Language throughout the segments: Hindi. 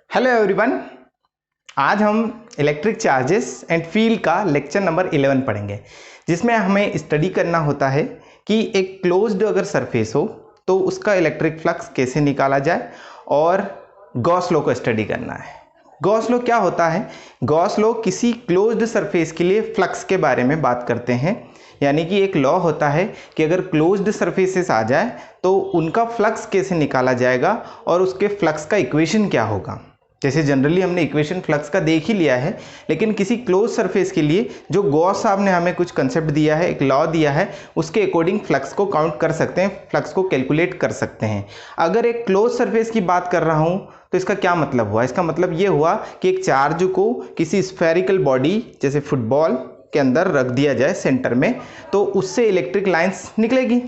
Hello everyone. आज हम इलेक्ट्रिक चार्जेस एंड फील्ड का लेक्चर नंबर 11 पढ़ेंगे, जिसमें हमें स्टडी करना होता है कि एक क्लोज्ड अगर सरफेस हो तो उसका इलेक्ट्रिक फ्लक्स कैसे निकाला जाए और गॉस लॉ को स्टडी करना है। गॉस लॉ क्या होता है? गॉस लॉ किसी क्लोज्ड सरफेस के लिए फ्लक्स के बारे में बात करते हैं, यानी कि एक लॉ होता है कि अगर क्लोज्ड सरफेसेस आ जाए तो उनका फ्लक्स कैसे निकाला जाएगा और उसके फ्लक्स का इक्वेशन क्या होगा। जैसे जनरली हमने इक्वेशन फ्लक्स का देख ही लिया है, लेकिन किसी क्लोज सरफेस के लिए जो गॉस साहब ने हमें कुछ कंसेप्ट दिया है, एक लॉ दिया है, उसके अकॉर्डिंग फ्लक्स को काउंट कर सकते हैं, फ्लक्स को कैलकुलेट कर सकते हैं। अगर एक क्लोज सरफेस की बात कर रहा हूं तो इसका क्या मतलब हुआ? इसका मतलब ये हुआ कि एक चार्ज को किसी स्फेरिकल बॉडी जैसे फुटबॉल के अंदर रख दिया जाए सेंटर में, तो उससे इलेक्ट्रिक लाइंस निकलेगी।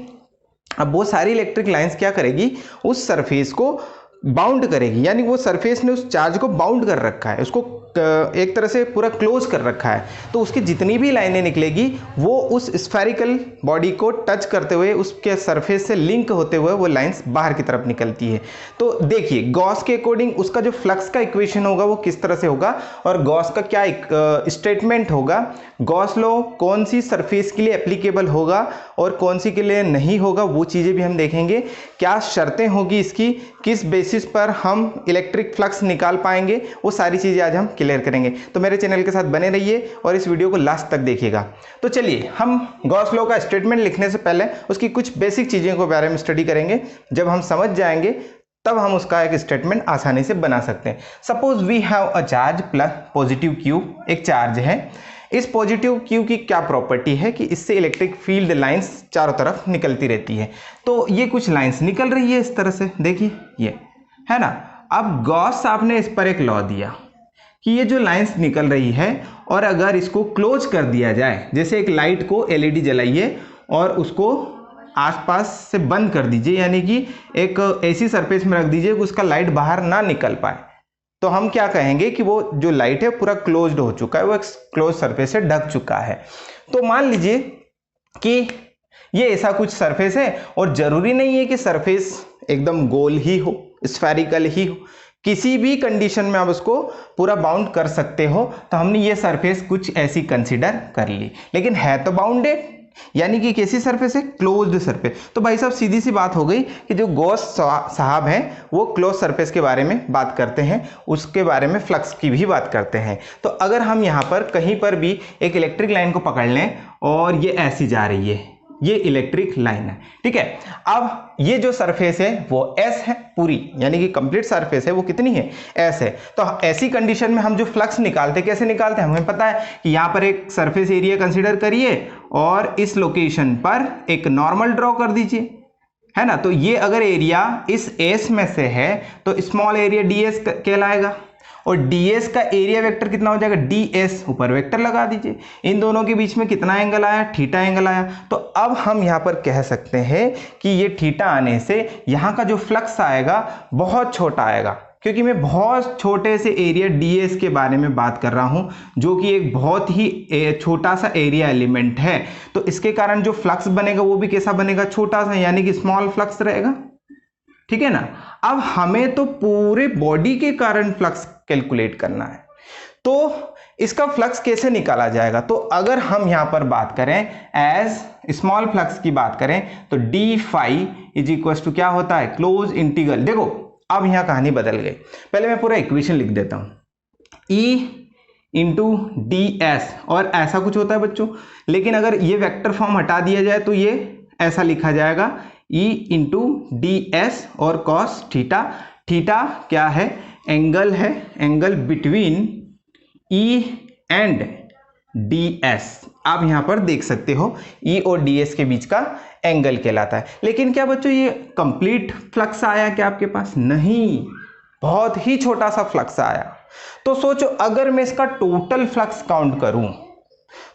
अब वो सारी इलेक्ट्रिक लाइंस क्या करेगी? उस सरफेस को बाउंड करेगी, यानी वो सरफेस ने उस चार्ज को बाउंड कर रखा है, उसको एक तरह से पूरा क्लोज कर रखा है। तो उसकी जितनी भी लाइनें निकलेगी वो उस स्फेरिकल बॉडी को टच करते हुए, उसके सरफेस से लिंक होते हुए वो लाइंस बाहर की तरफ निकलती है। तो देखिए, गॉस के अकॉर्डिंग उसका जो फ्लक्स का इक्वेशन होगा वो किस तरह से होगा और गॉस का क्या स्टेटमेंट होगा, गॉस लॉ कौन सी सरफेस के लिए एप्लीकेबल होगा और कौन सी के लिए नहीं होगा, वो चीज़ें भी हम देखेंगे। क्या शर्तें होगी इसकी, किस बेसिस पर हम इलेक्ट्रिक फ्लक्स निकाल पाएंगे, वो सारी चीज़ें आज हम क्लियर करेंगे। तो मेरे चैनल के साथ बने रहिए और इस वीडियो को लास्ट तक देखिएगा। तो चलिए, हम गॉस लॉ का स्टेटमेंट लिखने से पहले उसकी कुछ बेसिक चीज़ों के बारे में स्टडी करेंगे। जब हम समझ जाएंगे तब हम उसका एक स्टेटमेंट आसानी से बना सकते हैं। Suppose we have a charge plus positive Q, एक चार्ज है। इस पॉजिटिव क्यू की क्या प्रॉपर्टी है कि इससे इलेक्ट्रिक फील्ड लाइंस चारों तरफ निकलती रहती है। तो ये कुछ लाइंस निकल रही है इस तरह से, देखिए ये है ना। अब गॉस साहब ने इस पर एक लॉ दिया कि ये जो लाइंस निकल रही है और अगर इसको क्लोज कर दिया जाए, जैसे एक लाइट को एलईडी जलाइए और उसको आसपास से बंद कर दीजिए, यानी कि एक ऐसी सरफेस में रख दीजिए कि उसका लाइट बाहर ना निकल पाए, तो हम क्या कहेंगे कि वो जो लाइट है पूरा क्लोज्ड हो चुका है, वो एक क्लोज सरफेस से ढक चुका है। तो मान लीजिए कि ये ऐसा कुछ सरफेस है और जरूरी नहीं है कि सरफेस एकदम गोल ही हो, स्फेरिकल ही हो, किसी भी कंडीशन में आप उसको पूरा बाउंड कर सकते हो। तो हमने ये सरफेस कुछ ऐसी कंसीडर कर ली, लेकिन है तो बाउंडेड, यानी कि कैसी सरफेस है? Closed surface. तो भाई साहब सीधी सी बात हो गई कि जो गॉस साहब हैं वो क्लोज सरफेस के बारे में बात करते हैं, उसके बारे में फ्लक्स की भी बात करते हैं। तो अगर हम यहाँ पर कहीं पर भी एक इलेक्ट्रिक लाइन को पकड़ लें और ये ऐसी जा रही है, ये इलेक्ट्रिक लाइन है, ठीक है। अब ये जो सरफेस है वो S है पूरी, यानी कि कंप्लीट सरफेस है वो कितनी है? S है। तो ऐसी कंडीशन में हम जो फ्लक्स निकालते, कैसे निकालते हैं? हमें पता है कि यहाँ पर एक सरफेस एरिया कंसीडर करिए और इस लोकेशन पर एक नॉर्मल ड्रॉ कर दीजिए, है ना। तो ये अगर एरिया इस S में से है तो स्मॉल एरिया ds कहलाएगा और ds का एरिया वेक्टर कितना हो जाएगा? ds, ऊपर वेक्टर लगा दीजिए। इन दोनों के बीच में कितना एंगल आया? थीटा एंगल आया। तो अब हम यहाँ पर कह सकते हैं कि ये थीटा आने से यहाँ का जो फ्लक्स आएगा बहुत छोटा आएगा, क्योंकि मैं बहुत छोटे से एरिया ds के बारे में बात कर रहा हूँ, जो कि एक बहुत ही छोटा सा एरिया एलिमेंट है। तो इसके कारण जो फ्लक्स बनेगा वो भी कैसा बनेगा? छोटा सा, यानी कि स्मॉल फ्लक्स रहेगा, ठीक है ना। अब हमें तो पूरे बॉडी के कारण फ्लक्स कैलकुलेट करना है, तो इसका फ्लक्स कैसे निकाला जाएगा? तो अगर हम यहां पर बात करें एज स्मॉल फ्लक्स की बात करें तो d phi is equal to क्या होता है? Close integral. देखो अब यहां कहानी बदल गई, पहले मैं पूरा इक्वेशन लिख देता हूं, E इंटू डी एस, और ऐसा कुछ होता है बच्चों, लेकिन अगर ये वेक्टर फॉर्म हटा दिया जाए तो ये ऐसा लिखा जाएगा E इंटू डी एस और कॉस थीटा। थीटा क्या है? एंगल है, angle between E and D S. आप यहां पर देख सकते हो E और डी एस के बीच का एंगल कहलाता है। लेकिन क्या बच्चों ये कंप्लीट फ्लक्स आया क्या आपके पास? नहीं, बहुत ही छोटा सा फ्लक्स आया। तो सोचो अगर मैं इसका टोटल फ्लक्स काउंट करूं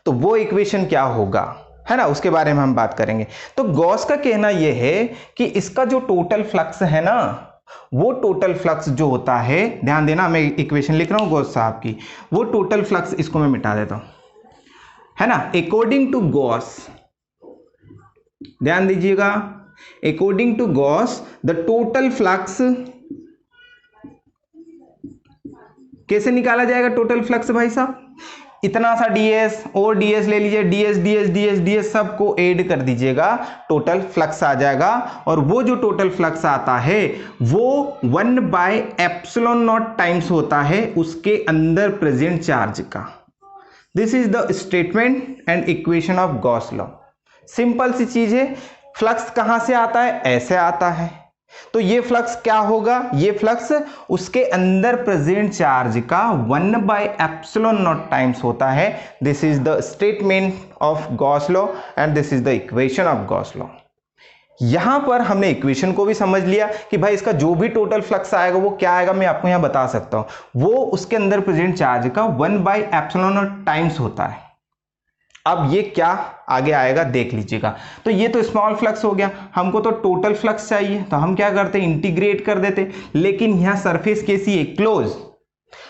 तो वो इक्वेशन क्या होगा, है ना, उसके बारे में हम बात करेंगे। तो गॉस का कहना यह है कि इसका जो टोटल फ्लक्स है ना, वो टोटल फ्लक्स जो होता है, ध्यान देना मैं इक्वेशन लिख रहा हूं गॉस साहब की, वो टोटल फ्लक्स, इसको मैं मिटा देता हूं, है ना। अकॉर्डिंग टू गॉस, ध्यान दीजिएगा, according to Gauss the total flux कैसे निकाला जाएगा टोटल फ्लक्स भाई साहब? इतना सा ds और ds ले लीजिए, ds सबको ऐड कर दीजिएगा, टोटल फ्लक्स आ जाएगा। और वो जो टोटल फ्लक्स आता है वो 1/ε0 टाइम्स होता है उसके अंदर प्रेजेंट चार्ज का। This is the statement and equation of Gauss law. Simple सी चीज है। फ्लक्स कहां से आता है? ऐसे आता है। तो ये फ्लक्स क्या होगा? ये फ्लक्स उसके अंदर प्रेजेंट चार्ज का 1/ε0 टाइम्स होता है। This is the statement of Gauss law and this is the equation of Gauss law. यहां पर हमने इक्वेशन को भी समझ लिया कि भाई इसका जो भी टोटल फ्लक्स आएगा वो क्या आएगा, मैं आपको यहां बता सकता हूं। वो उसके अंदर प्रेजेंट चार्ज का 1/ε0 टाइम्स होता है। अब ये क्या आगे आएगा देख लीजिएगा। तो ये तो स्मॉल फ्लक्स हो गया, हमको तो टोटल फ्लक्स चाहिए, तो हम क्या करते हैं? इंटीग्रेट कर देते। लेकिन यहां सरफेस कैसी है? क्लोज।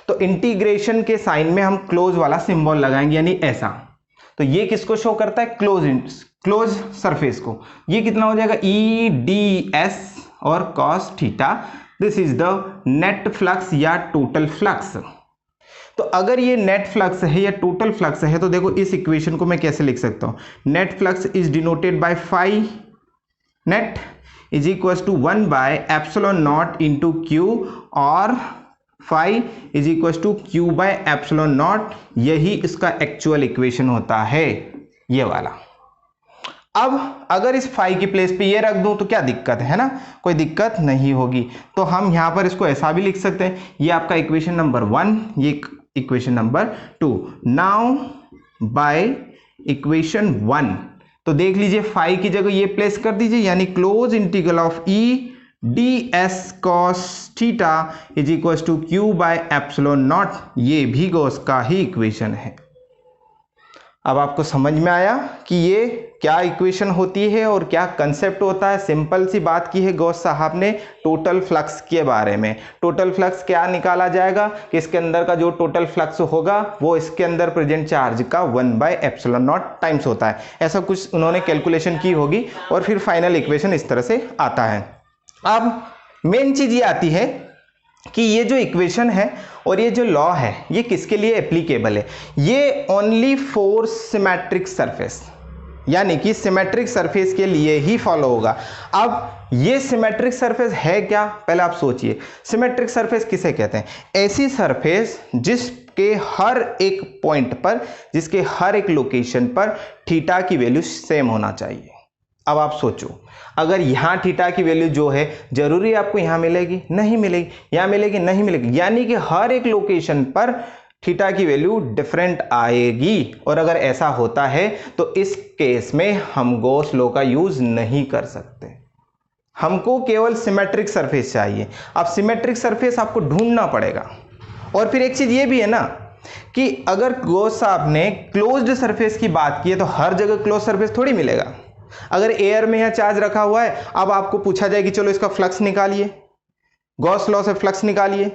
तो इंटीग्रेशन के साइन में हम क्लोज वाला सिंबल लगाएंगे, यानी ऐसा। तो ये किसको शो करता है? क्लोज सरफेस को। ये कितना हो जाएगा? EdS और cos theta. This is the net flux या टोटल फ्लक्स। तो अगर ये नेट फ्लक्स है या टोटल फ्लक्स है तो देखो इस इक्वेशन को मैं कैसे लिख सकता हूं? Net flux is denoted by phi net is equal to 1/ε0 into Q, और phi is equal to Q/ε0। यही इसका एक्चुअल इक्वेशन होता है, ये वाला। अब अगर इस फाई की प्लेस पे ये रख दूं तो क्या दिक्कत है ना? कोई दिक्कत नहीं होगी। तो हम यहां पर इसको ऐसा भी लिख सकते हैं, ये आपका इक्वेशन नंबर 1, ये equation number 2। Now by equation 1 तो देख लीजिए फाई की जगह ये प्लेस कर दीजिए, यानी close integral of EdS cos theta is equal to Q/ε0। ये भी गॉस का ही इक्वेशन है। अब आपको समझ में आया कि ये क्या इक्वेशन होती है और क्या कंसेप्ट होता है। सिंपल सी बात की है गॉस साहब ने टोटल फ्लक्स के बारे में। टोटल फ्लक्स क्या निकाला जाएगा कि इसके अंदर का जो टोटल फ्लक्स होगा वो इसके अंदर प्रेजेंट चार्ज का 1/ε0 टाइम्स होता है। ऐसा कुछ उन्होंने कैलकुलेशन की होगी और फिर फाइनल इक्वेशन इस तरह से आता है। अब मेन चीज ये आती है कि ये जो इक्वेशन है और ये जो लॉ है ये किसके लिए एप्लीकेबल है? ये ओनली फॉर सिमेट्रिक सरफेस, यानी कि सिमेट्रिक सरफेस के लिए ही फॉलो होगा। अब ये सिमेट्रिक सरफेस है क्या? पहले आप सोचिए, सिमेट्रिक सरफेस किसे कहते हैं? ऐसी सरफेस जिसके हर एक पॉइंट पर, जिसके हर एक लोकेशन पर थीटा की वैल्यू सेम होना चाहिए। अब आप सोचो, अगर यहां थीटा की वैल्यू जो है जरूरी आपको यहां मिलेगी? नहीं मिलेगी। यहां मिलेगी? नहीं मिलेगी। यानी कि हर एक लोकेशन पर थीटा की वैल्यू डिफरेंट आएगी। और अगर ऐसा होता है तो इस केस में हम गॉस लॉ का यूज नहीं कर सकते। हमको केवल सिमेट्रिक सरफेस चाहिए। अब सिमेट्रिक सरफेस आपको ढूंढना पड़ेगा। और फिर एक चीज ये भी है ना कि अगर गॉस साहब ने क्लोज्ड सरफेस की बात की है तो हर जगह क्लोज सरफेस थोड़ी मिलेगा। अगर एयर में यहां चार्ज रखा हुआ है, अब आपको पूछा जाए कि चलो इसका फ्लक्स निकालिए, गॉस लॉ से फ्लक्स निकालिए,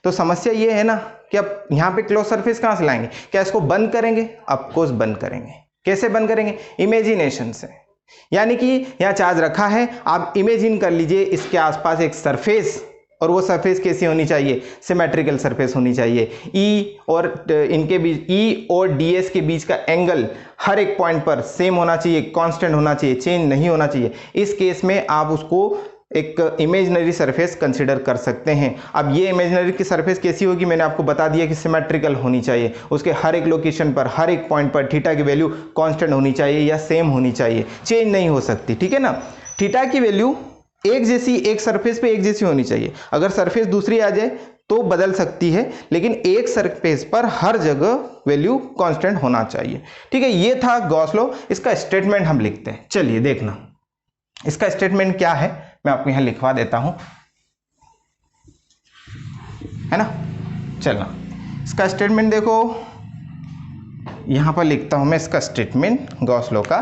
तो समस्या ये है ना कि अब यहां पे क्लोज सरफेस कहां से लाएंगे? क्या इसको बंद करेंगे? ऑफ कोर्स बंद करेंगे। कैसे बंद करेंगे? इमेजिनेशन से। यानी कि यहां चार्ज रखा है, आप इमेजिन कर लीजिए इसके आसपास एक सरफेस, और वो सरफेस कैसी होनी चाहिए? सिमेट्रिकल सरफेस होनी चाहिए। E और इनके बीच, E और DS के बीच का एंगल हर एक पॉइंट पर सेम होना चाहिए, कांस्टेंट होना चाहिए, चेंज नहीं होना चाहिए। इस केस में आप उसको एक इमेजिनरी सरफेस कंसिडर कर सकते हैं। अब ये इमेजिनरी की सरफेस कैसी होगी? मैंने आपको बता दिया कि सिमेट्रिकल होनी चाहिए, उसके हर एक लोकेशन पर, हर एक पॉइंट पर थीटा की वैल्यू कांस्टेंट होनी चाहिए या सेम होनी चाहिए, चेंज नहीं हो सकती। ठीक है ना? थीटा की वैल्यू एक जैसी, एक सरफेस पे एक जैसी होनी चाहिए। अगर सरफेस दूसरी आ जाए तो बदल सकती है, लेकिन एक सरफेस पर हर जगह वैल्यू कांस्टेंट होना चाहिए। ठीक है, ये था गॉस लॉ। इसका स्टेटमेंट हम लिखते हैं। चलिए देखना इसका स्टेटमेंट क्या है, मैं आपको यहां लिखवा देता हूं, है ना? चलना, इसका स्टेटमेंट देखो, यहां पर लिखता हूं मैं इसका स्टेटमेंट गॉस लॉ का,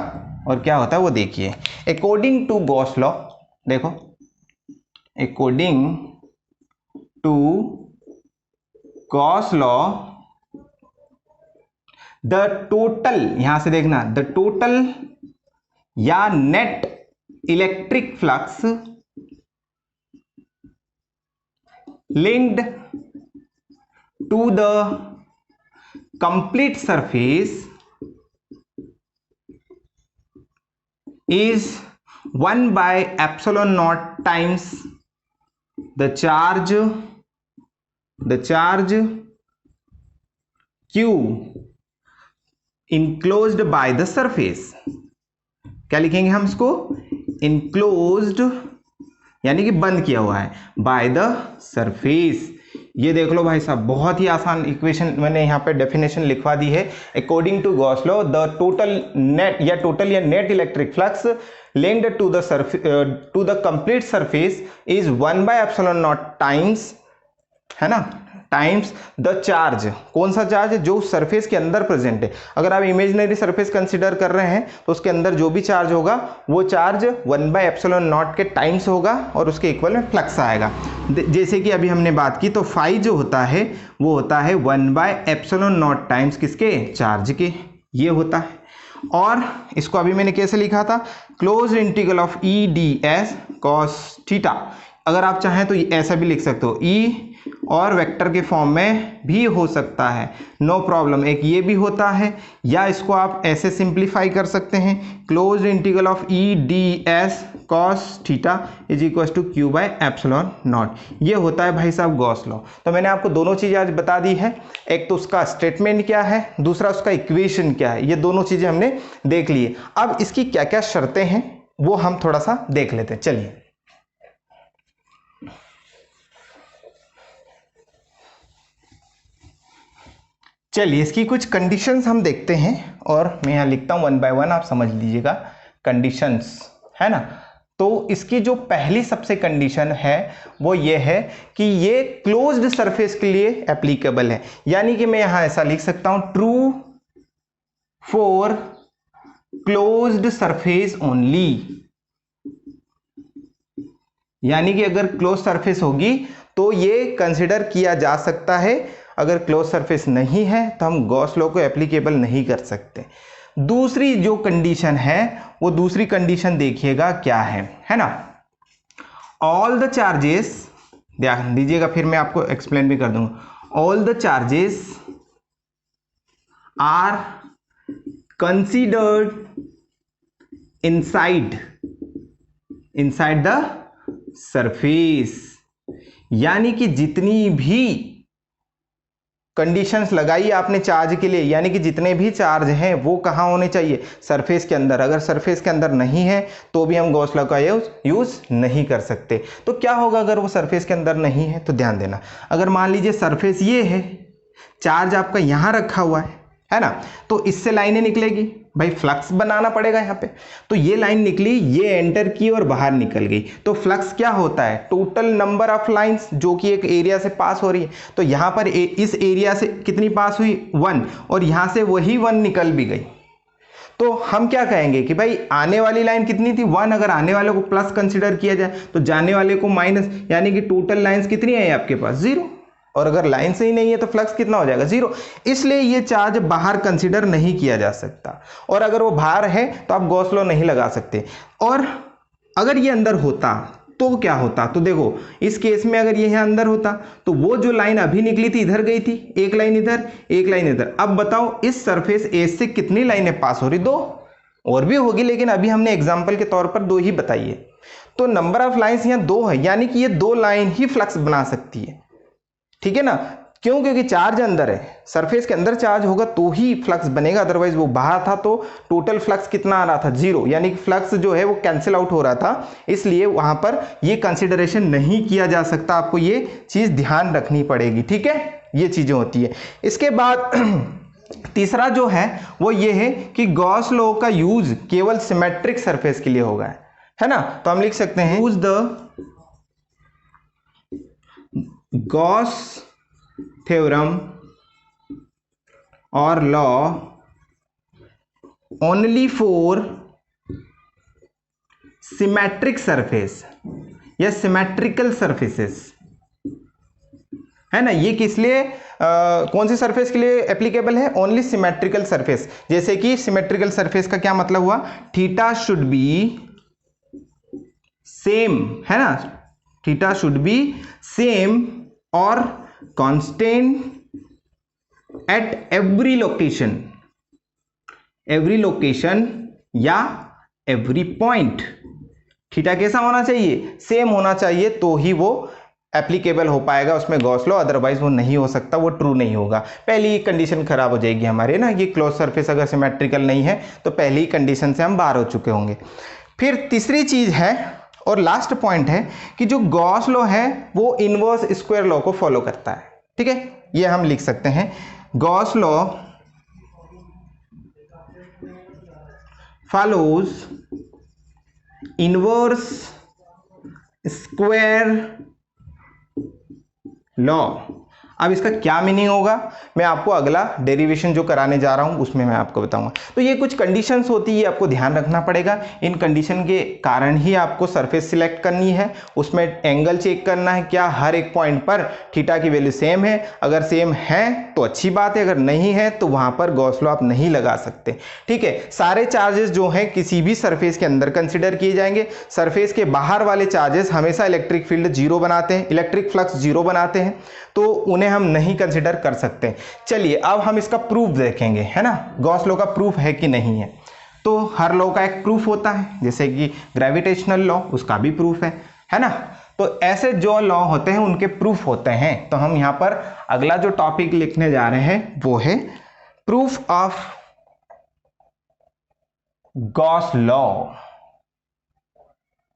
और क्या होता है वो देखिए। अकॉर्डिंग टू गॉस लॉ, देखो, according to Gauss law the total, यहां से देखना, द टोटल या net electric flux linked to the complete surface is 1 by epsilon naught times the charge q enclosed by the surface। क्या लिखेंगे हम इसको? enclosed यानी कि बंद किया हुआ है, by the surface। ये देख लो भाई साहब, बहुत ही आसान इक्वेशन मैंने यहाँ पे डेफिनेशन लिखवा दी है। According to Gauss law the total net electric flux linked to the complete surface is 1 by epsilon naught times, है ना, टाइम्स द चार्ज। कौन सा चार्ज? जो सरफेस के अंदर प्रेजेंट है। अगर आप इमेजिनरी सरफेस कंसीडर कर रहे हैं तो उसके अंदर जो भी चार्ज होगा वो चार्ज 1 बाय एप्सिलॉन नॉट के टाइम्स होगा और उसके इक्वल में फ्लक्स आएगा। जैसे कि अभी हमने बात की तो फाई जो होता है वो होता है 1 बाय एप्सिलॉन नॉट टाइम्स किसके? चार्ज के। ये होता है। और इसको अभी मैंने कैसे लिखा था? Close integral of E D S cos theta. अगर आप चाहें तो ऐसा भी लिख सकते हो, ई और वेक्टर के फॉर्म में भी हो सकता है, नो प्रॉब्लम। एक ये भी होता है, या इसको आप ऐसे सिंप्लीफाई कर सकते हैं, close integral of E D S cos theta is equal to Q by epsilon naught. ये होता है भाई साहब गॉस लॉ। तो मैंने आपको दोनों चीज़ें आज बता दी है, एक तो उसका स्टेटमेंट क्या है, दूसरा उसका इक्वेशन क्या है। ये दोनों चीज़ें हमने देख ली है। अब इसकी क्या क्या शर्तें हैं वो हम थोड़ा सा देख लेते हैं। चलिए, इसकी कुछ कंडीशंस हम देखते हैं और मैं यहाँ लिखता हूँ 1 बाय 1, आप समझ लीजिएगा कंडीशंस, है ना। तो इसकी जो पहली सबसे कंडीशन है वो ये है कि ये क्लोज्ड सरफेस के लिए एप्लीकेबल है। यानी कि मैं यहाँ ऐसा लिख सकता हूँ, true for closed surface only. यानी कि अगर क्लोज सरफेस होगी तो ये कंसिडर किया जा सकता है, अगर क्लोज सरफेस नहीं है तो हम गॉस लॉ को एप्लीकेबल नहीं कर सकते। दूसरी जो कंडीशन है वो दूसरी कंडीशन देखिएगा क्या है ना। ऑल द चार्जेस, ध्यान दीजिएगा, फिर मैं आपको एक्सप्लेन भी कर दूंगा। All the charges are considered inside the surface. यानी कि जितनी भी कंडीशंस लगाई आपने चार्ज के लिए, यानी कि जितने भी चार्ज हैं वो कहाँ होने चाहिए? सरफेस के अंदर। अगर सरफेस के अंदर नहीं है तो भी हम गॉस लॉ का यूज नहीं कर सकते। तो क्या होगा अगर वो सरफेस के अंदर नहीं है? तो ध्यान देना, अगर मान लीजिए सरफेस ये है, चार्ज आपका यहाँ रखा हुआ है ना, तो इससे लाइनें निकलेगी, भाई फ्लक्स बनाना पड़ेगा यहाँ पे। तो ये लाइन निकली, ये एंटर की और बाहर निकल गई, तो फ्लक्स क्या होता है? टोटल नंबर ऑफ लाइंस जो कि एक एरिया से पास हो रही है। तो यहाँ पर इस एरिया से कितनी पास हुई? 1, और यहाँ से वही 1 निकल भी गई। तो हम क्या कहेंगे कि भाई आने वाली लाइन कितनी थी? 1। अगर आने वाले को प्लस कंसिडर किया जाए तो जाने वाले को माइनस, यानी कि टोटल लाइन्स कितनी है आपके पास? 0। और अगर लाइन से ही नहीं है तो फ्लक्स कितना हो जाएगा? 0। इसलिए ये चार्ज बाहर कंसीडर नहीं किया जा सकता, और अगर वो बाहर है तो आप गॉस लॉ नहीं लगा सकते। और अगर ये अंदर होता तो क्या होता? तो देखो, इस केस में अगर ये यहाँ अंदर होता तो वो जो लाइन अभी निकली थी इधर गई थी, एक लाइन इधर, एक लाइन इधर। अब बताओ इस सरफेस एज से कितनी लाइनें पास हो रही? 2। और भी होगी, लेकिन अभी हमने एग्जाम्पल के तौर पर 2 ही बताई है। तो नंबर ऑफ लाइन्स यहाँ 2 है, यानी कि ये 2 लाइन ही फ्लक्स बना सकती है, ठीक है ना। क्यों? क्योंकि चार्ज अंदर है, सरफेस के अंदर चार्ज होगा तो ही फ्लक्स बनेगा, अदरवाइज वो बाहर था तो टोटल फ्लक्स कितना आ रहा था? 0। यानी कि फ्लक्स जो है वो कैंसिल आउट हो रहा था, इसलिए वहां पर ये कंसिडरेशन नहीं किया जा सकता। आपको ये चीज ध्यान रखनी पड़ेगी, ठीक है। ये चीजें होती है। इसके बाद तीसरा जो है वो ये है कि गॉस लॉ का यूज केवल सिमेट्रिक सरफेस के लिए होगा, है ना। तो हम लिख सकते हैं, यूज द गॉस थ्योरम और law only for symmetric surface या सिमेट्रिकल सरफेसेस, है ना। ये किस लिए कौन सी सरफेस के लिए एप्लीकेबल है? Only symmetrical surface. जैसे कि सिमेट्रिकल सरफेस का क्या मतलब हुआ? थीटा शुड बी सेम, है ना, थीटा शुड बी सेम और कांस्टेंट एट एवरी लोकेशन या एवरी पॉइंट। थीटा कैसा होना चाहिए? सेम होना चाहिए, तो ही वो एप्लीकेबल हो पाएगा उसमें गॉस लॉ, अदरवाइज वो नहीं हो सकता, वो ट्रू नहीं होगा। पहली कंडीशन खराब हो जाएगी हमारे ना, ये क्लोज सरफेस अगर सिमेट्रिकल नहीं है तो पहली कंडीशन से हम बाहर हो चुके होंगे। फिर तीसरी चीज है और लास्ट पॉइंट है कि जो गॉस लॉ है वो इनवर्स स्क्वायर लॉ को फॉलो करता है। ठीक है, ये हम लिख सकते हैं, Gauss law follows inverse square law. अब इसका क्या मीनिंग होगा मैं आपको अगला डेरिवेशन जो कराने जा रहा हूं उसमें मैं आपको बताऊंगा। तो ये कुछ कंडीशंस होती है, आपको ध्यान रखना पड़ेगा। इन कंडीशन के कारण ही आपको सरफेस सिलेक्ट करनी है, उसमें एंगल चेक करना है क्या हर एक पॉइंट पर थीटा की वैल्यू सेम है। अगर सेम है तो अच्छी बात है, अगर नहीं है तो वहां पर गॉस लॉ आप नहीं लगा सकते। ठीक है, सारे चार्जेस जो हैं किसी भी सरफेस के अंदर कंसिडर किए जाएंगे। सरफेस के बाहर वाले चार्जेस हमेशा इलेक्ट्रिक फील्ड जीरो बनाते हैं, इलेक्ट्रिक फ्लक्स जीरो बनाते हैं, तो उन्हें हम नहीं कंसिडर कर सकते। चलिए अब हम इसका प्रूफ देखेंगे, है ना, गॉस लॉ का प्रूफ है कि नहीं है। तो हर लॉ का एक प्रूफ होता है, जैसे कि ग्रेविटेशनल लॉ, उसका भी प्रूफ है ना। तो ऐसे जो लॉ होते हैं उनके प्रूफ होते हैं। तो हम यहां पर अगला जो टॉपिक लिखने जा रहे हैं वो है प्रूफ ऑफ गॉस लॉ,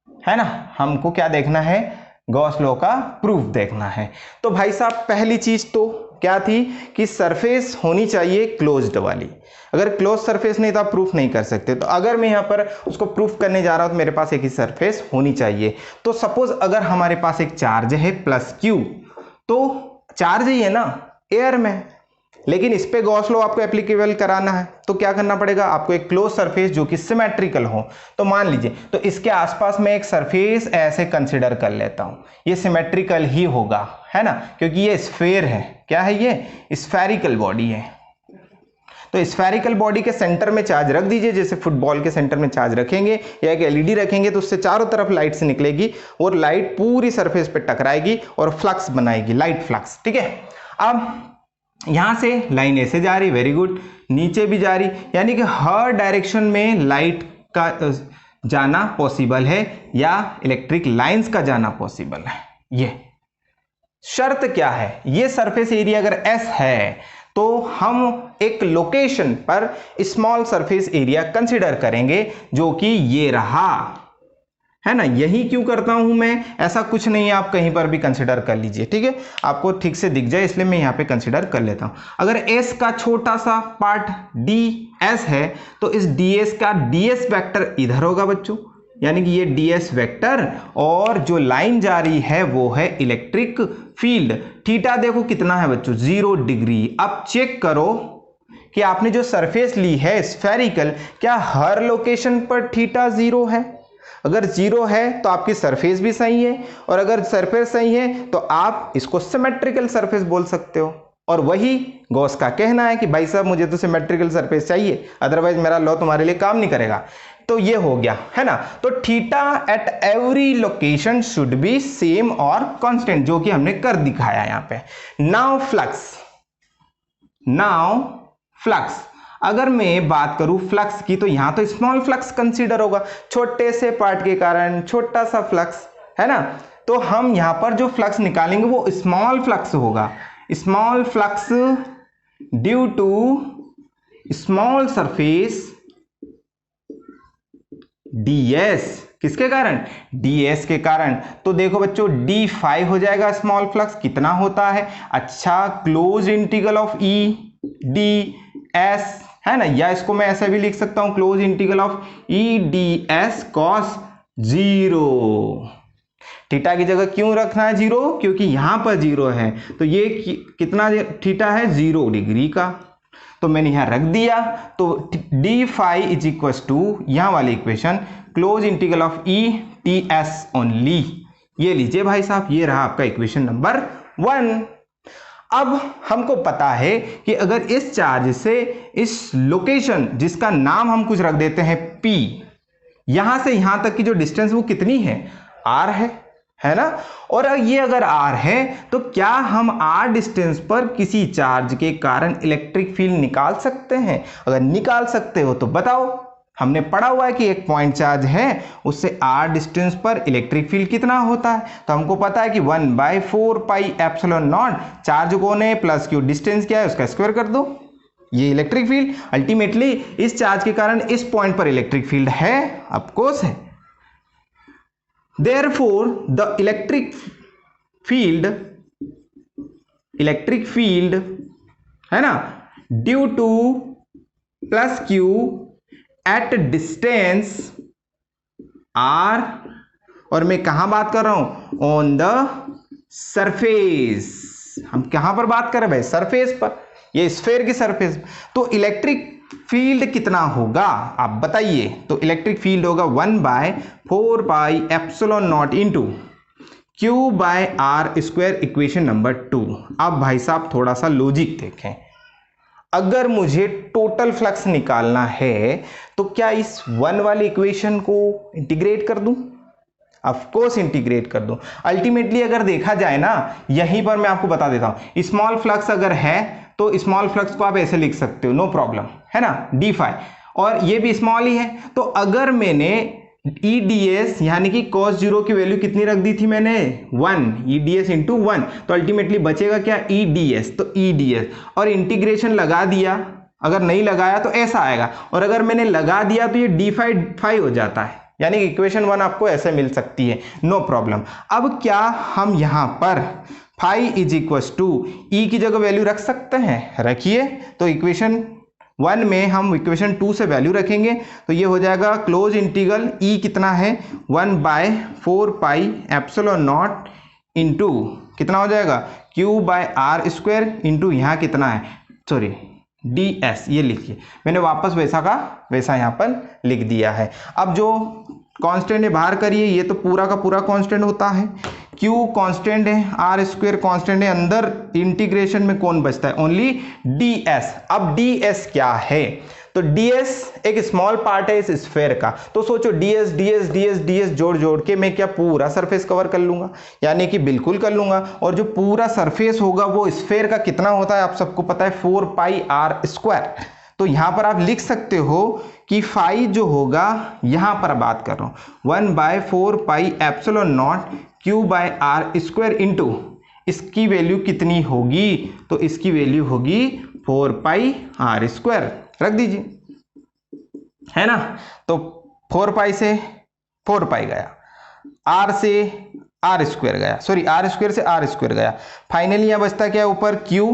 है ना। हमको क्या देखना है? गॉस लॉ का प्रूफ देखना है। तो भाई साहब पहली चीज तो क्या थी कि सरफेस होनी चाहिए क्लोज्ड वाली। अगर क्लोज सरफेस नहीं तो आप प्रूफ नहीं कर सकते। तो अगर मैं यहां पर उसको प्रूफ करने जा रहा हूं तो मेरे पास एक ही सरफेस होनी चाहिए। तो सपोज अगर हमारे पास एक चार्ज है प्लस क्यू, तो चार्ज ही है ना एयर में, लेकिन इस पे गॉस लॉ आपको एप्लीकेबल कराना है। तो क्या करना पड़ेगा? आपको एक क्लोज सरफेस जो कि सिमेट्रिकल हो। तो मान लीजिए, तो इसके आसपास मैं एक सरफेस ऐसे कंसिडर कर लेता हूं, ये सिमेट्रिकल ही होगा, है ना, क्योंकि ये स्फेयर है। क्या है? ये स्फेरिकल बॉडी है। तो स्फेरिकल बॉडी के सेंटर में चार्ज रख दीजिए, जैसे फुटबॉल के सेंटर में चार्ज रखेंगे या एक एलईडी रखेंगे, तो उससे चारों तरफ लाइट से निकलेगी और लाइट पूरी सरफेस पे टकराएगी और फ्लक्स बनाएगी, लाइट फ्लक्स। ठीक है, अब यहां से लाइन ऐसे जा रही, वेरी गुड, नीचे भी जा रही, यानी कि हर डायरेक्शन में लाइट का जाना पॉसिबल है या इलेक्ट्रिक लाइंस का जाना पॉसिबल है। ये शर्त क्या है? ये सरफेस एरिया अगर S है तो हम एक लोकेशन पर स्मॉल सरफेस एरिया कंसिडर करेंगे जो कि ये रहा, है ना। यही क्यों करता हूं मैं? ऐसा कुछ नहीं है, आप कहीं पर भी कंसिडर कर लीजिए। ठीक है, आपको ठीक से दिख जाए इसलिए मैं यहां पे कंसिडर कर लेता हूं। अगर S का छोटा सा पार्ट ds है तो इस ds का ds वेक्टर इधर होगा बच्चों, यानी कि ये ds वेक्टर, और जो लाइन जा रही है वो है इलेक्ट्रिक फील्ड। थीटा देखो कितना है बच्चों? 0 डिग्री। अब चेक करो कि आपने जो सरफेस ली है स्फेरिकल, क्या हर लोकेशन पर थीटा 0 है? अगर 0 है तो आपकी सरफेस भी सही है, और अगर सरफेस सही है तो आप इसको सिमेट्रिकल सरफेस बोल सकते हो। और वही गॉस का कहना है कि भाई साहब मुझे तो सिमेट्रिकल सरफेस चाहिए, अदरवाइज मेरा लॉ तुम्हारे लिए काम नहीं करेगा। तो ये हो गया, है ना। तो theta at every location should be same और कांस्टेंट, जो कि हमने कर दिखाया यहां पे। नाउ फ्लक्स, अगर मैं बात करूं फ्लक्स की तो यहां तो स्मॉल फ्लक्स कंसीडर होगा, छोटे से पार्ट के कारण छोटा सा फ्लक्स, है ना। तो हम यहां पर जो फ्लक्स निकालेंगे वो स्मॉल फ्लक्स होगा, small flux due to small surface ds। किसके कारण? ds के कारण। तो देखो बच्चों d5 हो जाएगा स्मॉल फ्लक्स। कितना होता है? अच्छा, close integral of e ds, है ना, या इसको मैं ऐसे भी लिख सकता हूं, close integral of e ds cos 0। Theta की जगह क्यों रखना है 0? क्योंकि यहां पर 0 है, तो ये कितना थीटा है? 0 डिग्री का। तो मैंने यहां रख दिया, तो d5 इज इक्वल टू यहां वाली equation close integral of e ts only. ये लीजिए भाई साहब, ये रहा आपका इक्वेशन नंबर 1। अब हमको पता है कि अगर इस चार्ज से इस लोकेशन, जिसका नाम हम कुछ रख देते हैं P, यहां से यहां तक की जो डिस्टेंस वो कितनी है? R है है ना। और ये अगर r है तो क्या हम r डिस्टेंस पर किसी चार्ज के कारण इलेक्ट्रिक फील्ड निकाल सकते हैं? अगर निकाल सकते हो तो बताओ। हमने पढ़ा हुआ है कि एक पॉइंट चार्ज है, उससे r डिस्टेंस पर इलेक्ट्रिक फील्ड कितना होता है, तो हमको पता है कि 1/4 पाई एप्सिलॉन नॉट, चार्ज कौन है प्लस क्यू डिस्टेंस क्या है उसका स्क्वायर कर दो, ये इलेक्ट्रिक फील्ड। अल्टीमेटली इस चार्ज के कारण इस पॉइंट पर इलेक्ट्रिक फील्ड है, ऑफ कोर्स है। Therefore the इलेक्ट्रिक फील्ड है ना, due two plus Q at distance r, और मैं कहां बात कर रहा हूं, ऑन द सरफेस। हम कहां पर बात कर रहे हैं भाई, सरफेस पर, ये स्फेयर की सरफेस। तो इलेक्ट्रिक फील्ड कितना होगा आप बताइए। तो इलेक्ट्रिक फील्ड होगा 1/4 pi epsilon naught into Q by R square, equation number 2। अब भाई साहब थोड़ा सा लॉजिक देखें, अगर मुझे टोटल फ्लक्स निकालना है तो क्या इस 1 वाली इक्वेशन को इंटीग्रेट कर दूं? ऑफ कोर्स इंटीग्रेट कर दूं। अल्टीमेटली अगर देखा जाए ना, यहीं पर मैं आपको बता देता हूं, स्मॉल फ्लक्स अगर है तो स्मॉल फ्लक्स को आप ऐसे लिख सकते हो, नो प्रॉब्लम, है ना, डी फाई, और ये भी स्मॉल ही है। तो अगर मैंने EDS यानी कि cos 0 की वैल्यू कितनी रख दी थी मैंने, 1, EDS इंटू 1, तो अल्टीमेटली बचेगा क्या, EDS, तो EDS, और इंटीग्रेशन लगा दिया, अगर नहीं लगाया तो ऐसा आएगा, और अगर मैंने लगा दिया तो ये डी फाई हो जाता है, यानी कि इक्वेशन 1 आपको ऐसे मिल सकती है, नो प्रॉब्लम। अब क्या हम यहां पर फाई इज इक्वल टू ई की जगह वैल्यू रख सकते हैं, रखिए। तो इक्वेशन 1 में हम इक्वेशन 2 से वैल्यू रखेंगे, तो ये हो जाएगा क्लोज इंटीग्रल ई कितना है, 1/4 पाई एप्सिलॉन नॉट इंटू कितना हो जाएगा, Q by R square into यहाँ कितना है, सॉरी ds, ये लिखिए, मैंने वापस वैसा का वैसा यहाँ पर लिख दिया है। अब जो कांस्टेंट है बाहर करिए, ये तो पूरा का पूरा कांस्टेंट होता है, q कांस्टेंट है, r स्क्वायर कांस्टेंट है, अंदर इंटीग्रेशन में कौन बचता है, ओनली ds। अब ds क्या है, तो ds एक स्मॉल पार्ट है इस स्फेयर का, तो सोचो ds ds ds ds जोड़ जोड़ के मैं क्या पूरा सरफेस कवर कर लूंगा, यानी कि बिल्कुल कर लूंगा। और जो पूरा सरफेस होगा वो स्फेयर का कितना होता है आप सबको पता है, 4 पाई आर स्क्वायर। तो यहां पर आप लिख सकते हो कि फाई जो होगा, यहां पर बात कर रहा हूं 1/4 pi epsilon naught Q by R square into इसकी वैल्यू कितनी होगी, तो इसकी वैल्यू होगी 4 पाई आर स्क्वायर, रख दीजिए, है ना। तो 4 पाई से 4 पाई गया, आर से आर स्क्वायर गया, सॉरी आर स्क्वायर से आर स्क्वायर गया, फाइनली यहां बचता क्या ऊपर क्यू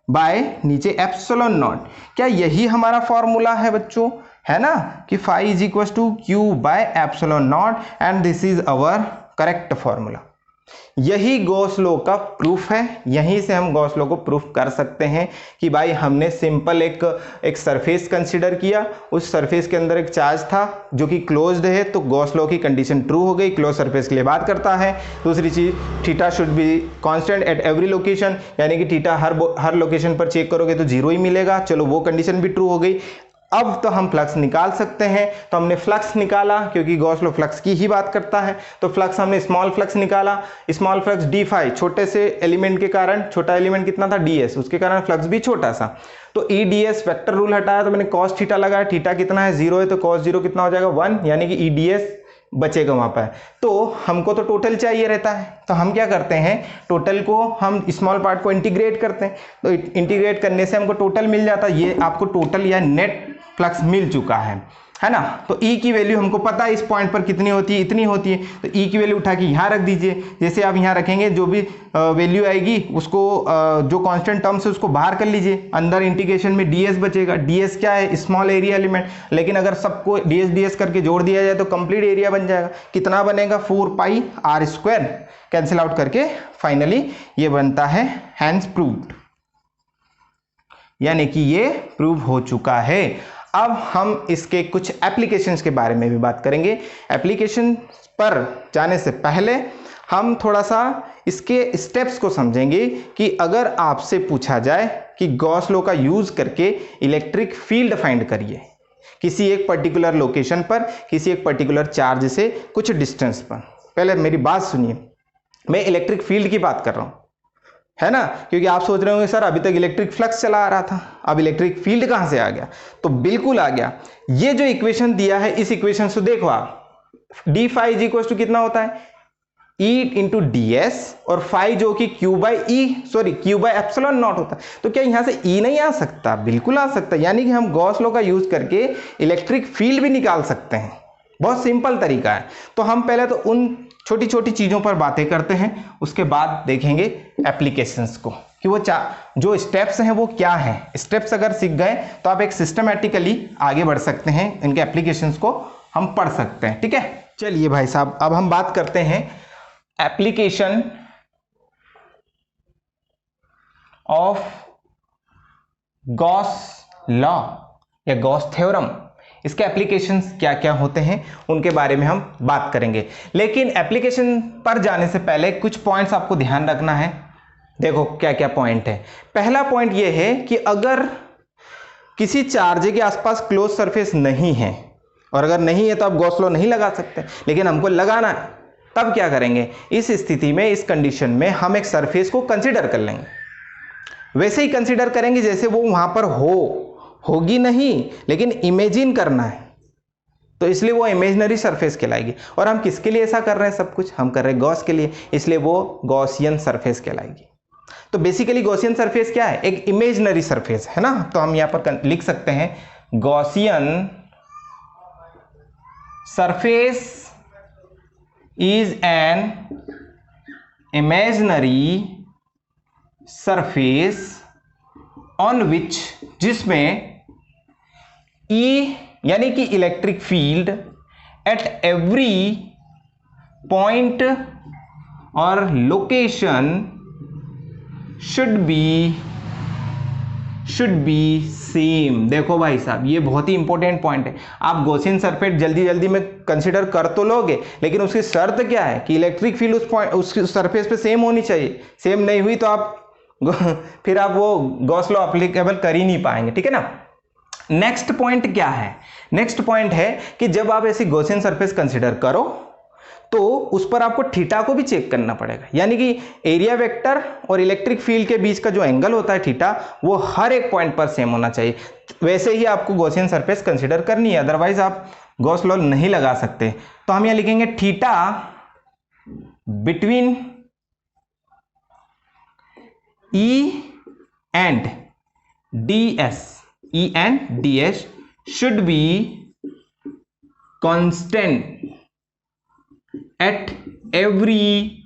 बाय नीचे एप्सिलॉन नॉट। क्या यही हमारा फॉर्मूला है बच्चों, है ना, कि phi is equal to Q by epsilon naught, and this is our correct formula. यही गॉस लॉ का प्रूफ है, यहीं से हम गॉस लॉ को प्रूफ कर सकते हैं कि भाई हमने सिंपल एक सरफेस कंसीडर किया, उस सरफेस के अंदर एक चार्ज था जो कि क्लोज्ड है, तो गॉस लॉ की कंडीशन ट्रू हो गई, क्लोज सरफेस के लिए बात करता है। दूसरी चीज, theta should be constant at every location, यानी कि थीटा हर लोकेशन पर चेक करोगे तो 0 ही मिलेगा, चलो वो कंडीशन भी ट्रू हो गई। अब तो हम फ्लक्स निकाल सकते हैं, तो हमने फ्लक्स निकाला क्योंकि गॉस लॉ फ्लक्स की ही बात करता है, तो फ्लक्स हमने स्मॉल फ्लक्स निकाला, स्मॉल फ्लक्स डी फाई, छोटे से एलिमेंट के कारण, छोटा एलिमेंट कितना था ds, उसके कारण फ्लक्स भी छोटा सा, तो EDS वेक्टर रूल हटाया तो मैंने cos थीटा लगाया, थीटा कितना है 0 है, तो cos 0 कितना हो जाएगा 1, यानी कि EDS बचेगा वहां पर। तो हमको तो टोटल चाहिए रहता है, तो हम क्या करते हैं, टोटल को हम स्मॉल पार्ट को इंटीग्रेट करते हैं, तो इंटीग्रेट करने से हमको टोटल मिल जाता है, ये आपको टोटल या नेट फ्लक्स मिल चुका है ना। तो E की वैल्यू हमको पता है इस पॉइंट पर कितनी होती है, इतनी होती है, तो E की वैल्यू उठा के यहाँ रख दीजिए। जैसे आप यहाँ रखेंगे जो भी वैल्यू आएगी उसको जो कांस्टेंट टर्म्स है उसको बाहर कर लीजिए, अंदर इंटीग्रेशन में ds बचेगा, ds क्या है, स्मॉल एरिया एलिमेंट, लेकिन अगर सबको ds ds करके जोड़ दिया जाए तो कंप्लीट एरिया बन जाएगा, कितना बनेगा 4 pi r square, cancel out करके फाइनली ये बनता है हैंस प्रूव्ड, यानी कि ये प्रूव हो चुका है। अब हम इसके कुछ एप्लीकेशंस के बारे में भी बात करेंगे। एप्लीकेशन पर जाने से पहले हम थोड़ा सा इसके स्टेप्स को समझेंगे कि अगर आपसे पूछा जाए कि गॉस लॉ का यूज करके इलेक्ट्रिक फील्ड फाइंड करिए किसी एक पर्टिकुलर लोकेशन पर, किसी एक पर्टिकुलर चार्ज से कुछ डिस्टेंस पर, पहले मेरी बात सुनिए, मैं इलेक्ट्रिक फील्ड की बात कर रहा हूं, है ना, क्योंकि आप सोच रहे होंगे सर अभी तक इलेक्ट्रिक फ्लक्स चला आ रहा था, अब इलेक्ट्रिक फील्ड कहां से आ गया? तो बिल्कुल आ गया। ये जो इक्वेशन दिया है, इस इक्वेशन से देखो आप, d phi is equal to कितना होता है, E इंटू डी एस, और फाई जो कि Q बाई एप्सिलॉन नॉट होता है। तो क्या यहां से E नहीं आ सकता? बिल्कुल आ सकता है। यानी कि हम गॉस लॉ का यूज करके इलेक्ट्रिक फील्ड भी निकाल सकते हैं। बहुत सिंपल तरीका है। तो हम पहले तो उन छोटी छोटी चीजों पर बातें करते हैं, उसके बाद देखेंगे एप्लीकेशंस को कि वो जो स्टेप्स हैं वो क्या हैं। स्टेप्स अगर सीख गए तो आप एक सिस्टमैटिकली आगे बढ़ सकते हैं, इनके एप्लीकेशंस को हम पढ़ सकते हैं। ठीक है, चलिए भाई साहब, अब हम बात करते हैं एप्लीकेशन ऑफ गॉस लॉ या गॉस थ्योरम। इसके एप्लीकेशंस क्या क्या होते हैं उनके बारे में हम बात करेंगे, लेकिन एप्लीकेशन पर जाने से पहले कुछ पॉइंट्स आपको ध्यान रखना है। देखो क्या क्या पॉइंट है। पहला पॉइंट यह है कि अगर किसी चार्ज के आसपास क्लोज सरफेस नहीं है, और अगर नहीं है तो आप गॉस लॉ नहीं लगा सकते, लेकिन हमको लगाना है, तब क्या करेंगे? इस स्थिति में, इस कंडीशन में हम एक सरफेस को कंसीडर कर लेंगे। वैसे ही कंसीडर करेंगे जैसे वो वहां पर होगी नहीं, लेकिन इमेजिन करना है, तो इसलिए वो इमेजिनरी सरफेस कहलाएगी। और हम किसके लिए ऐसा कर रहे हैं? सब कुछ हम कर रहे हैं गॉस के लिए, इसलिए वो गॉसियन सरफेस कहलाएगी। तो बेसिकली गॉसियन सरफेस क्या है? एक इमेजिनरी सरफेस है ना। तो हम यहां पर लिख सकते हैं Gaussian surface is an imaginary surface on which, जिसमें E यानी कि electric field at every point और लोकेशन शुड बी सेम। देखो भाई साहब, ये बहुत ही इंपॉर्टेंट पॉइंट है। आप गॉसियन सरफेस जल्दी जल्दी में कंसीडर कर तो लोगे, लेकिन उसकी शर्त क्या है कि इलेक्ट्रिक फील्ड उस सरफेस पे सेम होनी चाहिए। सेम नहीं हुई तो फिर आप वो गॉस लॉ एप्लीकेबल कर ही नहीं पाएंगे। ठीक है ना। नेक्स्ट पॉइंट क्या है? नेक्स्ट पॉइंट है कि जब आप ऐसी गॉसियन सरफेस कंसीडर करो तो उस पर आपको थीटा को भी चेक करना पड़ेगा। यानी कि एरिया वेक्टर और इलेक्ट्रिक फील्ड के बीच का जो एंगल होता है थीटा, वो हर एक पॉइंट पर सेम होना चाहिए। वैसे ही आपको गॉसियन सरफेस कंसीडर करनी है, अदरवाइज आप गॉस लॉ नहीं लगा सकते। तो हम यहां लिखेंगे theta between E and DS should be constant at every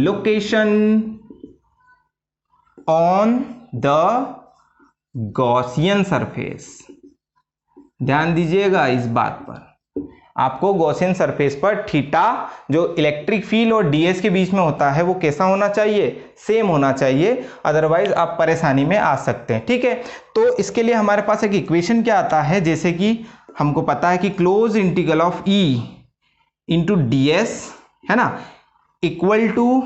location on the Gaussian surface। ध्यान दीजिएगा इस बात पर। आपको गॉसियन सरफेस पर थीटा जो इलेक्ट्रिक फील्ड और डीएस के बीच में होता है वो कैसा होना चाहिए? सेम होना चाहिए, अदरवाइज आप परेशानी में आ सकते हैं। ठीक है, तो इसके लिए हमारे पास एक इक्वेशन क्या आता है, जैसे कि हमको पता है कि close integral of E into d S, है ना, equal to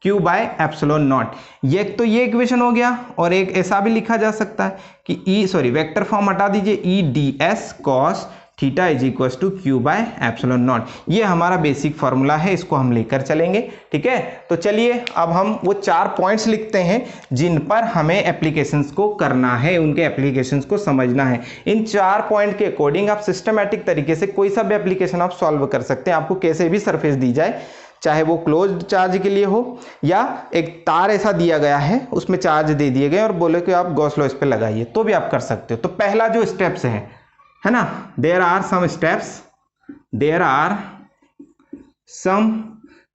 Q by epsilon naught. ये तो ये इक्वेशन हो गया, और एक ऐसा भी लिखा जा सकता है कि वेक्टर फॉर्म हटा दीजिए, E D S cos theta is equal to Q by epsilon naught. ये हमारा बेसिक फॉर्मूला है, इसको हम लेकर चलेंगे। ठीक है, तो चलिए अब हम वो 4 पॉइंट्स लिखते हैं जिन पर हमें एप्लीकेशंस को करना है, उनके एप्लीकेशंस को समझना है। इन 4 पॉइंट के अकॉर्डिंग आप सिस्टमैटिक तरीके से कोई सा भी एप्लीकेशन आप सॉल्व कर सकते हैं। आपको कैसे भी सरफेस दी जाए, चाहे वो क्लोज्ड चार्ज के लिए हो या एक तार ऐसा दिया गया है उसमें चार्ज दे दिए गए और बोले कि आप गॉस लॉ इस पे लगाइए, तो भी आप कर सकते हो। तो पहला जो स्टेप्स है ना, there are some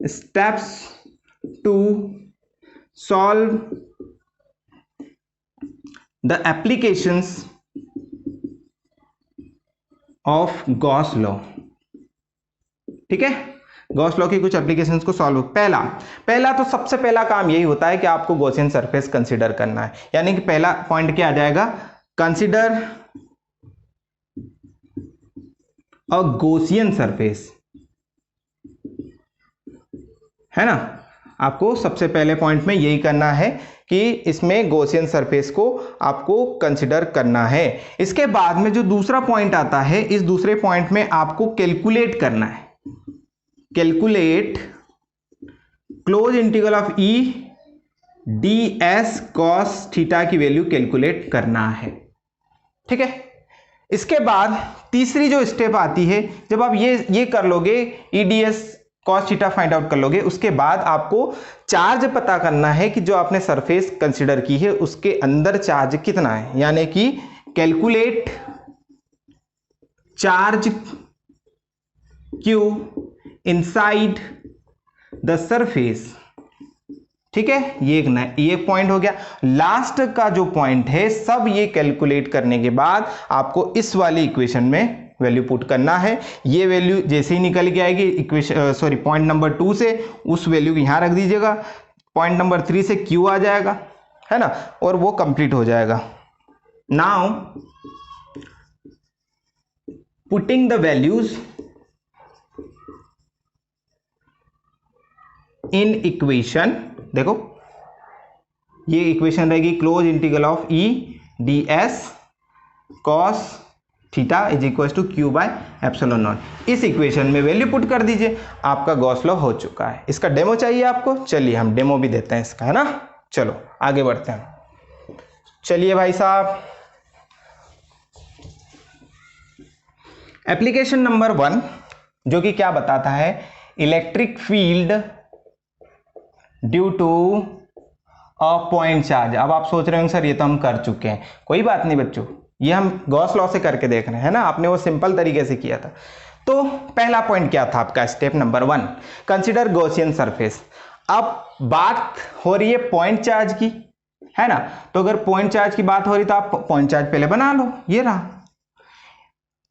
steps to solve the applications of Gauss law. ठीक है, गॉस लॉ की कुछ एप्लीकेशंस को सॉल्व। पहला तो सबसे पहला काम यही होता है कि आपको गॉसियन सरफेस कंसीडर करना है। यानी कि पहला पॉइंट क्या आ जाएगा, कंसीडर अ गॉसियन सरफेस, है ना। आपको सबसे पहले पॉइंट में यही करना है कि इसमें गॉसियन सरफेस को आपको कंसीडर करना है। इसके बाद में जो दूसरा पॉइंट आता है, इस दूसरे पॉइंट में आपको कैलकुलेट करना है। Calculate close integral of E D S cos theta की वैल्यू कैलकुलेट करना है। ठीक है, इसके बाद तीसरी जो स्टेप आती है, जब आप ये कर लोगे, E D S cos theta find out कर लोगे, उसके बाद आपको चार्ज पता करना है कि जो आपने सरफेस कंसीडर की है उसके अंदर चार्ज कितना है, यानी कि calculate charge Q inside the surface. ठीक है, ये पॉइंट हो गया। लास्ट का जो पॉइंट है, सब ये कैलकुलेट करने के बाद आपको इस वाली इक्वेशन में वैल्यू पुट करना है। ये वैल्यू जैसे ही निकल के आएगी इक्वेशन पॉइंट नंबर 2 से, उस वैल्यू को यहां रख दीजिएगा। पॉइंट नंबर 3 से क्यू आ जाएगा, है ना, और वो कंप्लीट हो जाएगा। Now putting the values in equation, देखो ये इक्वेशन रहेगी close integral of E D S cos theta is equal to Q by epsilon naught. इस इक्वेशन में वैल्यू पुट कर दीजिए, आपका गॉस लॉ हो चुका है। इसका डेमो चाहिए आपको, चलिए हम डेमो भी देते हैं इसका, है ना। चलो आगे बढ़ते हैं। चलिए भाई साहब, एप्लीकेशन नंबर 1 जो कि क्या बताता है, electric field due to a point charge. अब आप सोच रहे होंगे सर ये तो हम कर चुके हैं, कोई बात नहीं बच्चों, ये हम गॉस लॉ से करके देख रहे हैं, है ना। आपने वो सिंपल तरीके से किया था। तो पहला पॉइंट क्या था आपका, step number 1, consider Gaussian surface. अब बात हो रही है पॉइंट चार्ज की, है ना। तो अगर पॉइंट चार्ज की बात हो रही तो आप पॉइंट चार्ज पहले बना लो, ये रहा।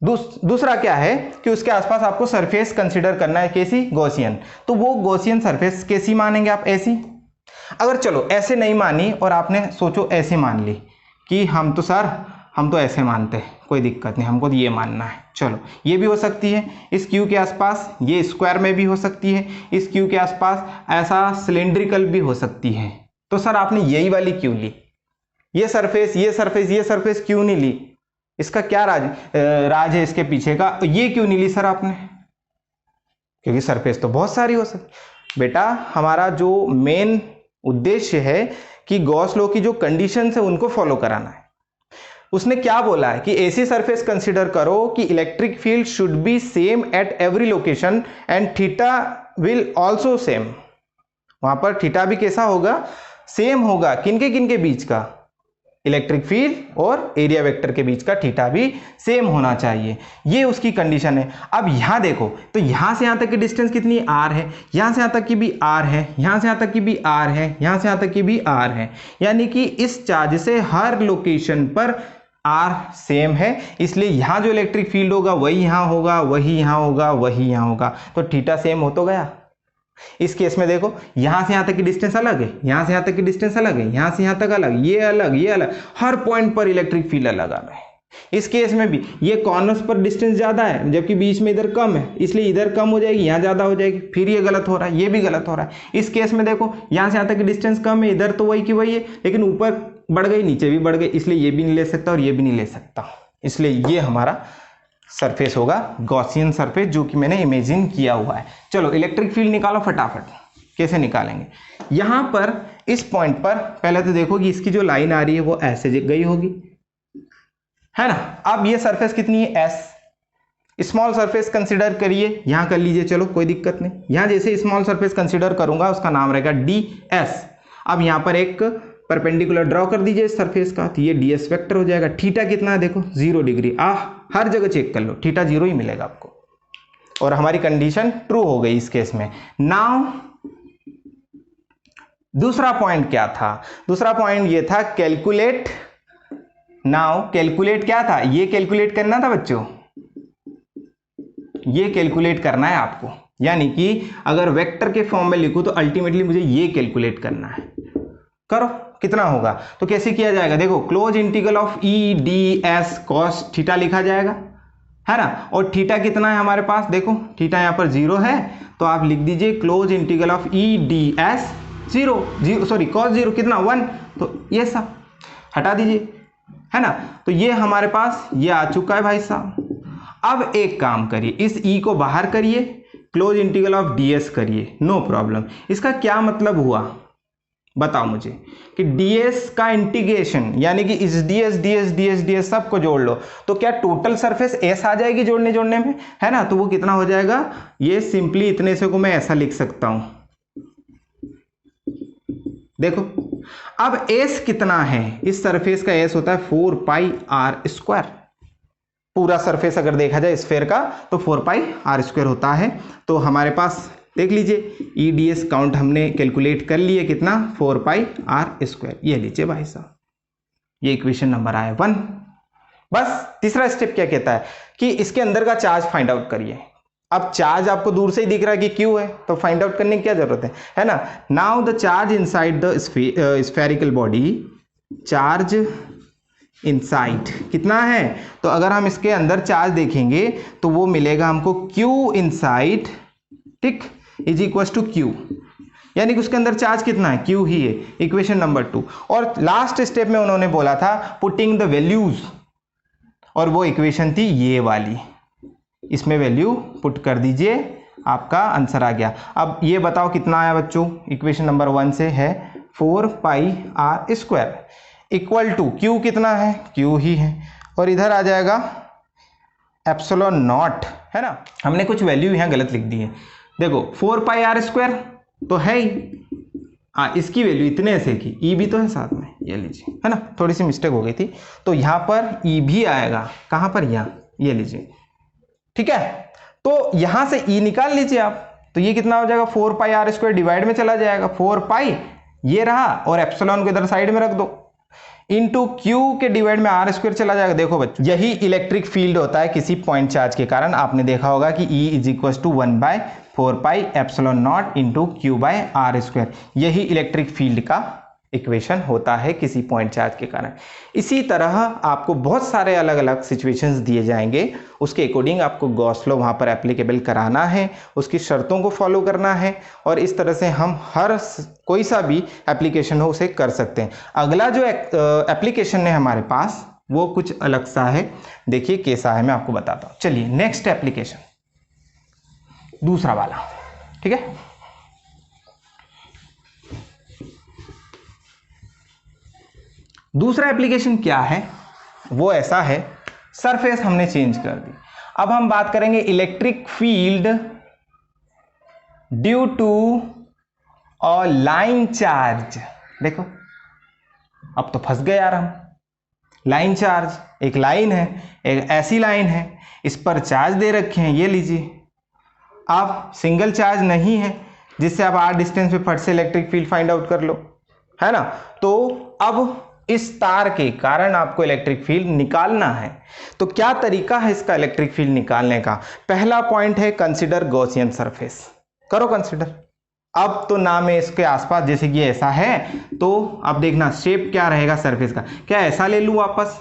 दूसरा क्या है कि उसके आसपास आपको सरफेस कंसीडर करना है, कैसी, गॉसियन। तो वो गॉसियन सरफेस कैसी मानेंगे आप, ऐसी। अगर चलो ऐसे नहीं मानी और आपने सोचो ऐसे मान ली कि हम तो ऐसे मानते हैं, कोई दिक्कत नहीं, हमको तो ये मानना है, चलो ये भी हो सकती है। इस क्यू के आसपास ये स्क्वायर में भी हो सकती है, इस क्यू के आसपास ऐसा सिलेंड्रिकल भी हो सकती है। तो सर आपने यही वाली क्यों ली, ये सरफेस क्यों नहीं ली, इसका क्या राज है इसके पीछे का, ये क्यों नहीं ली सर आपने, क्योंकि सरफेस तो बहुत सारी हो सकती। बेटा हमारा जो मेन उद्देश्य है कि गॉस लॉ की जो कंडीशंस है उनको फॉलो कराना है। उसने क्या बोला है कि ऐसी सरफेस कंसीडर करो कि electric field should be same at every location and theta will also same. वहां पर थीटा भी कैसा होगा, सेम होगा। किनके बीच का, इलेक्ट्रिक फील्ड और एरिया वेक्टर के बीच का थीटा भी सेम होना चाहिए, ये उसकी कंडीशन है। अब यहां देखो, तो यहां से यहां तक की डिस्टेंस कितनी, r है, यहां से यहां तक की भी r है, यहां से यहां तक की भी r है, यहां से यहां तक की भी r है, यानी कि इस चार्ज से हर लोकेशन पर r सेम है। इसलिए यहां जो इलेक्ट्रिक फील्ड होगा वही यहां होगा, वही यहां होगा, वही यहां होगा, तो थीटा सेम हो तो गया। इस केस में देखो, यहां से यहां तक की डिस्टेंस अलग है, यहां से यहां तक की डिस्टेंस अलग है, यहां से यहां तक अलग, ये अलग, हर पॉइंट पर इलेक्ट्रिक फील्ड अलग आ रहा है। इस केस में भी ये कॉर्नर्स पर डिस्टेंस ज्यादा है, जबकि बीच में इधर कम है, इसलिए इधर कम हो जाएगी, यहां ज्यादा हो जाएगी, फिर ये गलत हो रहा है, ये भी गलत हो रहा है। इस केस में देखो, यहां से यहां तक की डिस्टेंस कम है, इधर तो वही की वही है, लेकिन ऊपर बढ़ गई, नीचे भी बढ़ गई, इसलिए ये भी नहीं ले सकता और ये भी नहीं ले सकता। इसलिए ये हमारा सरफेस होगा गॉसियन सरफेस, जो कि मैंने इमेजिन किया हुआ है। चलो इलेक्ट्रिक फील्ड निकालो फटाफट, कैसे निकालेंगे। यहां पर इस पॉइंट पर पहले तो देखो कि इसकी जो लाइन आ रही है वो ऐसे गई होगी, है ना। अब ये सरफेस कितनी है, एस। स्मॉल सरफेस कंसीडर करिए, यहां कर लीजिए, चलो कोई दिक्कत नहीं। यहां जैसे स्मॉल सरफेस कंसीडर करूंगा उसका नाम रहेगा डी एस। अब यहां पर एक परपेंडिकुलर ड्रॉ कर दीजिए इस सरफेस का, तो ये डी एस वेक्टर हो जाएगा। थीटा कितना है देखो, 0 डिग्री। हर जगह चेक कर लो, थीटा 0 ही मिलेगा आपको, और हमारी कंडीशन ट्रू हो गई इस केस में। नाउ दूसरा पॉइंट क्या था, दूसरा पॉइंट ये था कैलकुलेट। नाउ कैलकुलेट क्या था, ये कैलकुलेट करना था बच्चों, ये कैलकुलेट करना है आपको। यानी कि अगर वेक्टर के फॉर्म में लिखूं तो अल्टीमेटली मुझे ये कैलकुलेट करना है। करो, कितना होगा, तो कैसे किया जाएगा, देखो close integral of E D S cos theta लिखा जाएगा, है ना। और थीटा कितना है हमारे पास, देखो थीटा यहां पर 0 है, तो आप लिख दीजिए close integral of E D S cos 0 कितना 1, तो ये सब हटा दीजिए, है ना। तो ये हमारे पास ये आ चुका है भाई साहब। अब एक काम करिए, इस ई को बाहर करिए, क्लोज इंटीग्रल ऑफ ds करिए, नो प्रॉब्लम। इसका क्या मतलब हुआ बताओ मुझे कि ds का इंटीग्रेशन यानी कि इस ds सबको जोड़ लो तो क्या टोटल सरफेस s आ जाएगी जोड़ने में, है ना। तो वो कितना हो जाएगा, ये सिंपली इतने से को मैं ऐसा लिख सकता हूं, देखो। अब s कितना है, इस सरफेस का s होता है 4 पाई आर स्क्वायर। पूरा सरफेस अगर देखा जाए स्फेयर का तो 4 पाई आर स्क्वायर होता है। तो हमारे पास देख लीजिए ईडीएस काउंट हमने कैलकुलेट कर लिए, कितना 4 पाई आर स्क्वायर। ये लीजिए भाई साहब, ये इक्वेशन नंबर आया 1। बस तीसरा स्टेप क्या कहता है कि इसके अंदर का चार्ज फाइंड आउट करिए। अब चार्ज आपको दूर से ही दिख रहा है कि क्यू है, तो फाइंड आउट करने की क्या जरूरत है ना। Now the charge inside the spherical body, charge inside कितना है, तो अगर हम इसके अंदर चार्ज देखेंगे तो वो मिलेगा हमको Q इनसाइड, ठीक, इज इक्वल टू Q, यानी कि उसके अंदर चार्ज कितना है, Q ही है, इक्वेशन नंबर 2। और लास्ट स्टेप में उन्होंने बोला था पुटिंग द वैल्यूज, और वो इक्वेशन थी ये वाली, इसमें वैल्यू पुट कर दीजिए, आपका आंसर आ गया। अब ये बताओ कितना आया बच्चों, इक्वेशन नंबर 1 से है 4 pi r square equal to Q कितना है, Q ही है, और इधर आ जाएगा एप्सिलॉन नॉट, है ना। हमने कुछ वैल्यू यहाँ गलत लिख दी है, देखो 4 पाई आर स्क्वायर तो है ही, इसकी वैल्यू इतने से की, ई भी तो है साथ में, ये लीजिए, है ना, थोड़ी सी मिस्टेक हो गई थी, तो यहाँ पर ई भी आएगा, कहाँ पर, यहाँ, ये लीजिए, ठीक है। तो यहाँ से ई निकाल लीजिए आप, तो ये कितना हो जाएगा 4 पाई आर स्क्वायर डिवाइड में चला जाएगा, 4 पाई ये रहा, और एप्सिलॉन को इधर साइड में रख दो, इंटू क्यू के डिवाइड में आर स्क्वायर चला जाएगा। देखो बच्चों, यही इलेक्ट्रिक फील्ड होता है किसी पॉइंट चार्ज के कारण। आपने देखा होगा कि E is equal to 1/4 pi epsilon naught into Q by R square, यही इलेक्ट्रिक फील्ड का इक्वेशन होता है किसी पॉइंट चार्ज के कारण। इसी तरह आपको बहुत सारे अलग अलग सिचुएशंस दिए जाएंगे, उसके अकॉर्डिंग आपको गॉस लॉ वहाँ पर एप्लीकेबल कराना है, उसकी शर्तों को फॉलो करना है, और इस तरह से हम हर कोई सा भी एप्लीकेशन हो उसे कर सकते हैं। अगला जो एप्लीकेशन है हमारे पास वो कुछ अलग सा है, देखिए कैसा है मैं आपको बताता हूँ। चलिए नेक्स्ट एप्लीकेशन, दूसरा वाला, ठीक है। दूसरा एप्लीकेशन क्या है, वो ऐसा है, सरफेस हमने चेंज कर दी। अब हम बात करेंगे electric field due to a line charge. देखो अब तो फंस गए यार हम, लाइन चार्ज, एक लाइन है, एक ऐसी लाइन है, इस पर चार्ज दे रखे हैं, ये लीजिए। अब सिंगल चार्ज नहीं है जिससे आप आर डिस्टेंस पे फट से इलेक्ट्रिक फील्ड फाइंड आउट कर लो, है ना। तो अब इस तार के कारण आपको इलेक्ट्रिक फील्ड निकालना है। तो क्या तरीका है इसका इलेक्ट्रिक फील्ड निकालने का, पहला पॉइंट है कंसीडर गॉसियन सरफेस, करो कंसीडर। अब तो नाम है इसके आसपास, जैसे कि ऐसा है, तो अब देखना शेप क्या रहेगा सरफेस का, क्या ऐसा ले लूं वापस,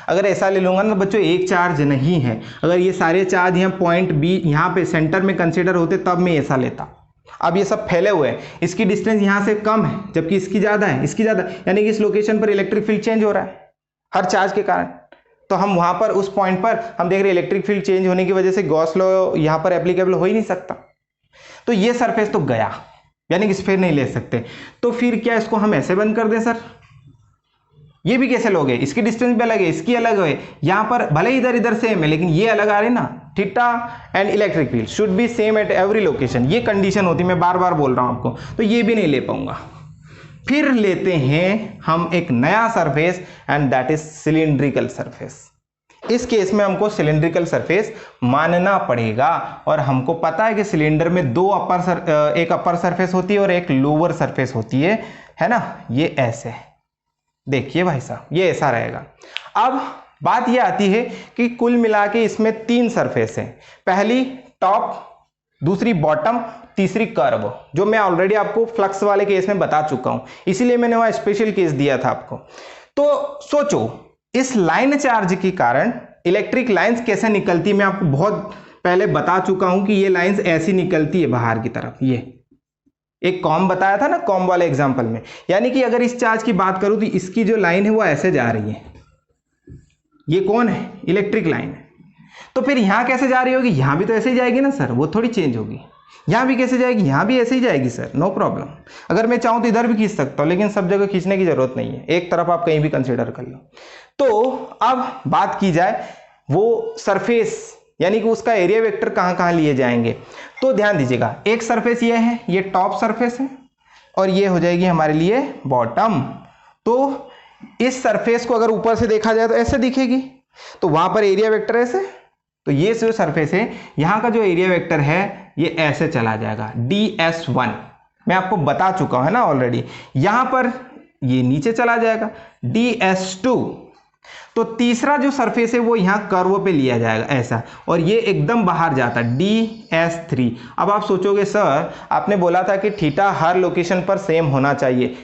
अगर ऐसा ले लूंगा ना बच्चों एक चार्ज नहीं है, अगर ये सारे चार्ज यहाँ पॉइंट बी यहाँ पे सेंटर में कंसीडर होते तब मैं ऐसा लेता। अब ये सब फैले हुए हैं, इसकी डिस्टेंस यहाँ से कम है जबकि इसकी ज़्यादा है, इसकी ज़्यादा, यानी कि इस लोकेशन पर इलेक्ट्रिक फील्ड चेंज हो रहा है हर चार्ज के कारण। तो हम वहाँ पर उस पॉइंट पर हम देख रहे हैं इलेक्ट्रिक फील्ड चेंज होने की वजह से गॉस लॉ यहाँ पर एप्लीकेबल हो ही नहीं सकता। तो ये सरफेस तो गया, यानी कि स्फीयर नहीं ले सकते। तो फिर क्या इसको हम ऐसे बंद कर दें सर, ये भी कैसे लोगे, इसकी डिस्टेंस भी अलग है, इसकी अलग है, यहाँ पर भले इधर इधर सेम है लेकिन ये अलग आ रही ना, theta and electric field should be same at every location, ये कंडीशन होती है, मैं बार बार बोल रहा हूँ आपको, तो ये भी नहीं ले पाऊंगा। फिर लेते हैं हम एक नया surface and that is cylindrical surface. इस केस में हमको सिलिंड्रिकल सरफेस मानना पड़ेगा, और हमको पता है कि सिलेंडर में एक अपर सरफेस होती है और एक लोअर सरफेस होती है ना। ये ऐसे देखिए भाई साहब, ये ऐसा रहेगा। अब बात ये आती है कि कुल मिला के इसमें 3 सरफेस हैं, पहली टॉप, दूसरी बॉटम, तीसरी कर्व, जो मैं ऑलरेडी आपको फ्लक्स वाले केस में बता चुका हूं, इसीलिए मैंने वहां स्पेशल केस दिया था आपको। तो सोचो इस लाइन चार्ज के कारण इलेक्ट्रिक लाइंस कैसे निकलती, मैं आपको बहुत पहले बता चुका हूं कि ये लाइंस ऐसी निकलती है बाहर की तरफ, ये एक कॉम बताया था ना कॉम वाले एग्जांपल में, यानी कि अगर इस चार्ज की बात करूं तो इसकी जो लाइन है वो ऐसे जा रही है, ये कौन है, इलेक्ट्रिक लाइन है। तो फिर यहाँ कैसे जा रही होगी, यहाँ भी तो ऐसे ही जाएगी ना सर, वो थोड़ी चेंज होगी। यहाँ भी कैसे जाएगी, यहाँ भी ऐसे ही जाएगी सर, नो प्रॉब्लम। अगर मैं चाहूँ तो इधर भी खींच सकता हूँ, लेकिन सब जगह खींचने की जरूरत नहीं है, एक तरफ आप कहीं भी कंसिडर कर लो। तो अब बात की जाए वो सरफेस यानी कि उसका एरिया वेक्टर कहाँ कहाँ लिए जाएंगे। तो ध्यान दीजिएगा, एक सरफेस ये है, ये टॉप सरफेस है, और ये हो जाएगी हमारे लिए बॉटम। तो इस सरफेस को अगर ऊपर से देखा जाए तो ऐसे दिखेगी, तो वहां पर एरिया वेक्टर ऐसे, तो ये जो सरफेस है यहां का जो एरिया वेक्टर है ये ऐसे चला जाएगा ds1। मैं आपको बता चुका हूं है ना ऑलरेडी। यहां पर ये नीचे चला जाएगा ds2। तो तीसरा जो सरफेस है वो यहां कर्व पे लिया जाएगा ऐसा, और ये एकदम बाहर जाता है ds3। अब आप सोचोगे सर आपने बोला था कि थीटा हर लोकेशन पर सेम होना चाहिए,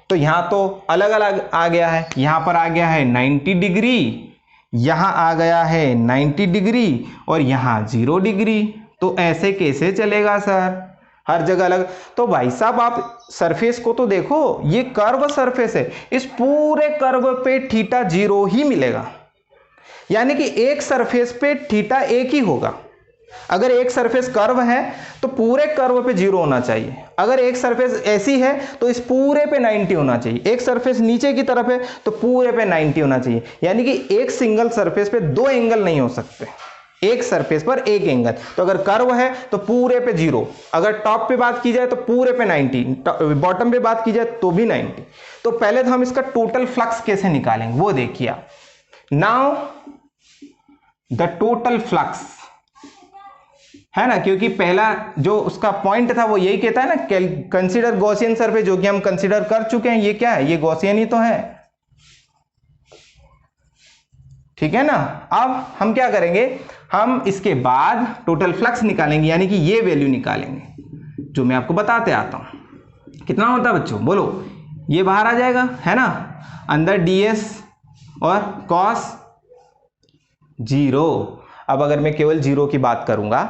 तो यहां तो अलग अलग आ गया है, यहां पर आ गया है 90 डिग्री, यहां आ गया है 90 डिग्री, और यहां 0 डिग्री। तो ऐसे कैसे चलेगा सर, हर जगह अलग। तो भाई साहब आप सरफेस को तो देखो, ये कर्व सरफेस है, इस पूरे कर्व पे थीटा 0 ही मिलेगा, यानी कि एक सरफेस पे थीटा एक ही होगा। अगर एक सरफेस कर्व है तो पूरे कर्व पे 0 होना चाहिए, अगर एक सरफेस ऐसी है तो इस पूरे पे 90 होना चाहिए, एक सरफेस नीचे की तरफ है तो पूरे पे 90 होना चाहिए। यानी कि एक सिंगल सरफेस पे दो एंगल नहीं हो सकते, एक सरफेस पर एक एंगल। तो अगर कर्व है तो पूरे पे 0, अगर टॉप पे बात की जाए तो पूरे पे 90, बॉटम पे बात की जाए तो भी 90। तो पहले तो हम इसका टोटल फ्लक्स कैसे निकालेंगे वो देखिए आप। नाउ द टोटल फ्लक्स है ना, क्योंकि पहला जो उसका पॉइंट था वो यही कहता है ना, कंसीडर गॉसियन सरफेस, जो कि हम कंसीडर कर चुके हैं। ये क्या है, ये गॉसियन ही तो है, ठीक है ना। अब हम क्या करेंगे, हम इसके बाद टोटल फ्लक्स निकालेंगे, यानी कि ये वैल्यू निकालेंगे जो मैं आपको बताते आता हूं। कितना होता है बच्चों बोलो, ये बाहर आ जाएगा है ना, अंदर ds और cos 0। अब अगर मैं केवल 0 की बात करूंगा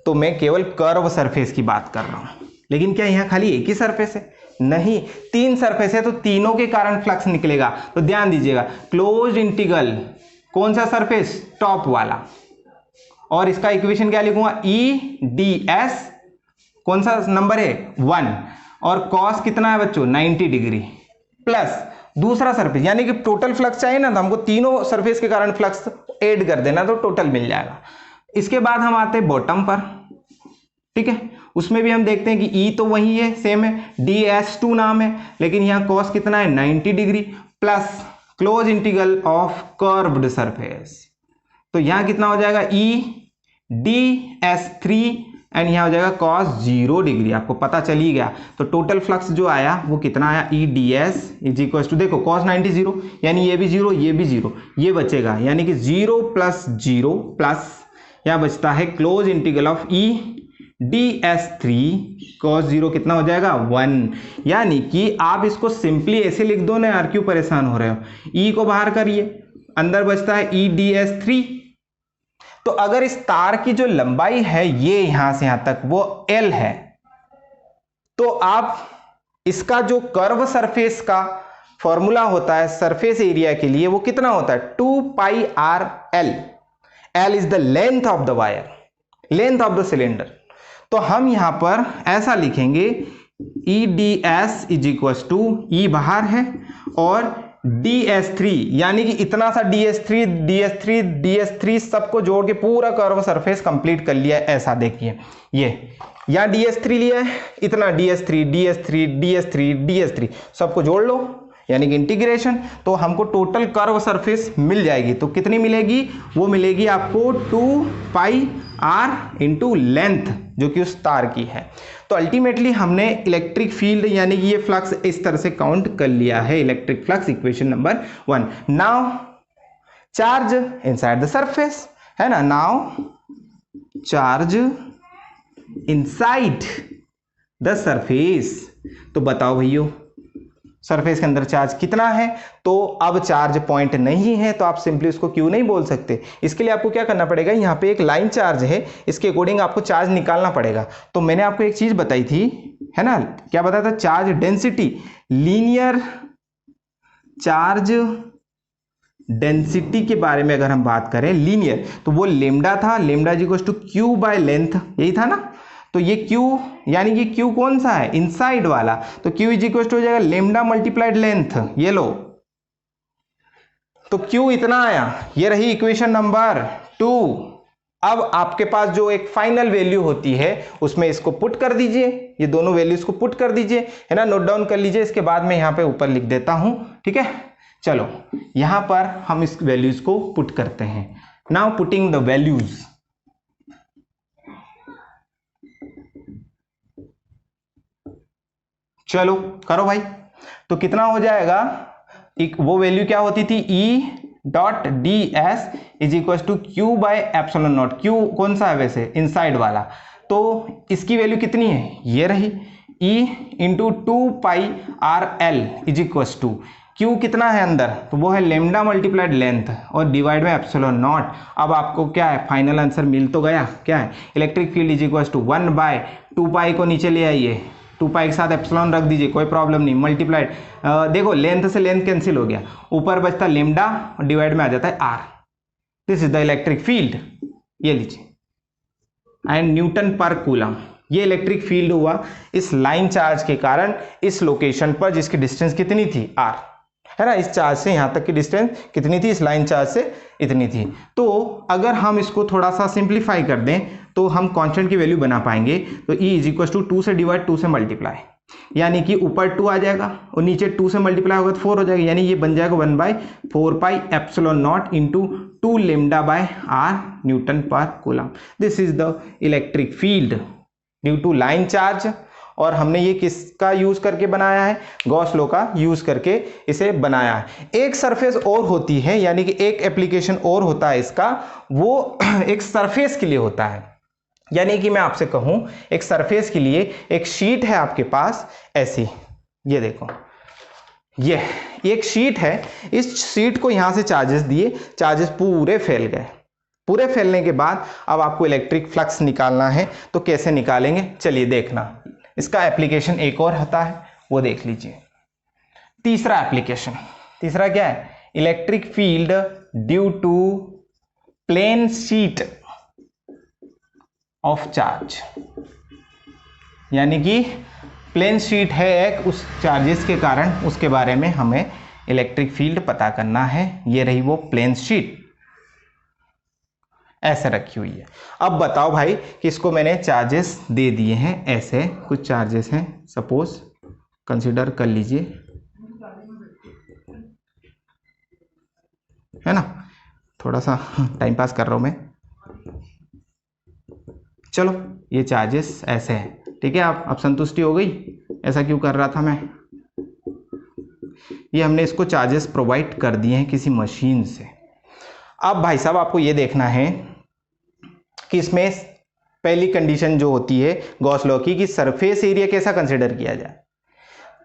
तो मैं केवल कर्व सरफेस की बात कर रहा हूं, लेकिन क्या यहां खाली एक ही सरफेस है, नहीं, 3 सरफेस है, तो तीनों के कारण फ्लक्स निकलेगा। तो ध्यान दीजिएगा, क्लोज्ड इंटीग्रल कौन सा सरफेस, टॉप वाला, और इसका इक्वेशन क्या लिखूंगा, ई डी एस, कौन सा नंबर है 1, और कॉस कितना है बच्चों 90 डिग्री, प्लस दूसरा सरफेस, यानी कि टोटल फ्लक्स चाहिए ना, तो हमको तीनों सरफेस के कारण फ्लक्स ऐड कर देना, तो टोटल मिल जाएगा। इसके बाद हम आते हैं बॉटम पर, ठीक है, उसमें भी हम देखते हैं कि ई तो वही है, सेम है, ds2 नाम है, लेकिन यहाँ कॉस कितना है 90 degree, plus close integral of curved surface, तो यहाँ कितना हो जाएगा ई ds3, एंड यहाँ हो जाएगा cos 0 डिग्री, आपको पता चल ही गया। तो टोटल फ्लक्स जो आया वो कितना आया, ई ds इज इक्वल टू, देखो cos 90 0, यानी ये भी 0 ये भी 0, ये बचेगा, यानी कि 0 प्लस 0 प्लस यहाँ बचता है close integral of E ds3 cos 0 कितना हो जाएगा 1। यानी कि आप इसको सिंपली ऐसे लिख दो ना यार, क्यों परेशान हो रहे हो, ई को बाहर करिए, अंदर बचता है ई ds3। तो अगर इस तार की जो लंबाई है ये यहां से यहां तक वो l है, तो आप इसका जो कर्व सरफेस का फॉर्मूला होता है सरफेस एरिया के लिए वो कितना होता है 2 pi r l। l is the length of the wire, length of the cylinder. तो हम यहां पर ऐसा लिखेंगे E D S is equal to, E बाहर है और ds3, यानी कि इतना सा ds3 सबको जोड़ के पूरा कर्व सरफेस कंप्लीट कर लिया है। ऐसा देखिए, ये यहां ds3 लिया है, इतना ds3 सबको जोड़ लो, यानी कि इंटीग्रेशन, तो हमको टोटल कर्व सरफेस मिल जाएगी। तो कितनी मिलेगी, वो मिलेगी आपको 2 पाई r इंटू लेंथ जो कि उस तार की है। तो अल्टीमेटली हमने इलेक्ट्रिक फील्ड यानी कि ये फ्लक्स इस तरह से काउंट कर लिया है, electric flux equation number 1। Now charge inside the surface है ना, now charge inside the surface. तो बताओ भैया सरफेस के अंदर चार्ज कितना है, तो अब चार्ज पॉइंट नहीं है तो आप सिंपली उसको क्यों नहीं बोल सकते। इसके लिए आपको क्या करना पड़ेगा, यहाँ पे एक लाइन चार्ज है, इसके अकॉर्डिंग आपको चार्ज निकालना पड़ेगा। तो मैंने आपको एक चीज बताई थी है ना, क्या बताया था, charge density, linear charge density के बारे में अगर हम बात करें लीनियर, तो वो लेमडा था, lambda is equal to Q by length, यही था ना। तो ये क्यू यानी कि क्यू कौन सा है, इनसाइड वाला, तो क्यू इज इक्वल टू हो जाएगा लेमडा मल्टीप्लाइड लेंथ, ये लो। तो क्यू इतना आया, ये रही इक्वेशन नंबर 2। अब आपके पास जो एक फाइनल वैल्यू होती है उसमें इसको पुट कर दीजिए, ये दोनों वैल्यूज को पुट कर दीजिए, है ना, नोट डाउन कर लीजिए, इसके बाद मैं यहां पे ऊपर लिख देता हूं, ठीक है। चलो यहां पर हम इस वैल्यूज को पुट करते हैं। नाउ पुटिंग द वैल्यूज, चलो करो भाई। तो कितना हो जाएगा, एक वो वैल्यू क्या होती थी, E dot D S is equal to Q by epsilon naught, Q कौन सा है वैसे, इनसाइड वाला, तो इसकी वैल्यू कितनी है, ये रही, E into 2πRL is equal to Q कितना है अंदर, तो वो है लेमडा मल्टीप्लाइड लेंथ और डिवाइड बाय एप्सिलॉन नॉट। अब आपको क्या है, फाइनल आंसर मिल तो गया, क्या है, electric field is equal to 1/2π को नीचे ले आइए, 2π के साथ एप्सिलॉन रख दीजिए, कोई प्रॉब्लम नहीं, मल्टीप्लाइड, देखो लेंथ से लेंथ कैंसिल हो गया, ऊपर बचता लेमडा और डिवाइड में आ जाता है R. This is the electric field, ये लीजिए, एंड न्यूटन पर कूलम, ये इलेक्ट्रिक फील्ड हुआ इस लाइन चार्ज के कारण इस लोकेशन पर, जिसकी डिस्टेंस कितनी थी, आर, है ना, इस चार्ज से यहां तक की डिस्टेंस कितनी थी, इस लाइन चार्ज से इतनी थी। तो अगर हम इसको थोड़ा सा सिंप्लीफाई कर दें तो हम कांस्टेंट की वैल्यू बना पाएंगे। तो E इज इक्वल टू 2 से डिवाइड 2 से मल्टीप्लाई, यानी कि ऊपर 2 आ जाएगा और नीचे 2 से मल्टीप्लाई होगा तो 4 हो जाएगा, यानी ये बन जाएगा 1/4π epsilon naught into 2 lambda by r newton पर coulomb. This is the electric field due to line charge. और हमने ये किसका यूज करके बनाया है, गॉस लॉ का यूज करके इसे बनाया है। एक सरफेस और होती है, यानी कि एक एप्लीकेशन और होता है इसका, वो एक सरफेस के लिए होता है। यानी कि मैं आपसे कहूं, एक सरफेस के लिए एक शीट है आपके पास ऐसी, ये देखो, ये एक शीट है, इस शीट को यहां से चार्जेस दिए, चार्जेस पूरे फैल गए, पूरे फैलने के बाद अब आपको इलेक्ट्रिक फ्लक्स निकालना है। तो कैसे निकालेंगे, चलिए देखना। इसका एप्लीकेशन एक और होता है, वो देख लीजिए। तीसरा एप्लीकेशन, तीसरा क्या है, electric field due to plane sheet of charge, यानी कि प्लेन शीट है एक, उस चार्जेस के कारण उसके बारे में हमें इलेक्ट्रिक फील्ड पता करना है। ये रही वो प्लेन शीट, ऐसे रखी हुई है। अब बताओ भाई कि इसको मैंने चार्जेस दे दिए हैं, ऐसे कुछ चार्जेस हैं, सपोज कंसीडर कर लीजिए, है ना, थोड़ा सा टाइम पास कर रहा हूं मैं। चलो ये चार्जेस ऐसे हैं, ठीक है, आप संतुष्टि हो गई, ऐसा क्यों कर रहा था मैं, ये हमने इसको चार्जेस प्रोवाइड कर दिए हैं किसी मशीन से। अब भाई साहब आपको ये देखना है कि इसमें पहली कंडीशन जो होती है गॉस लॉ की, कि सरफेस एरिया कैसा कंसीडर किया जाए।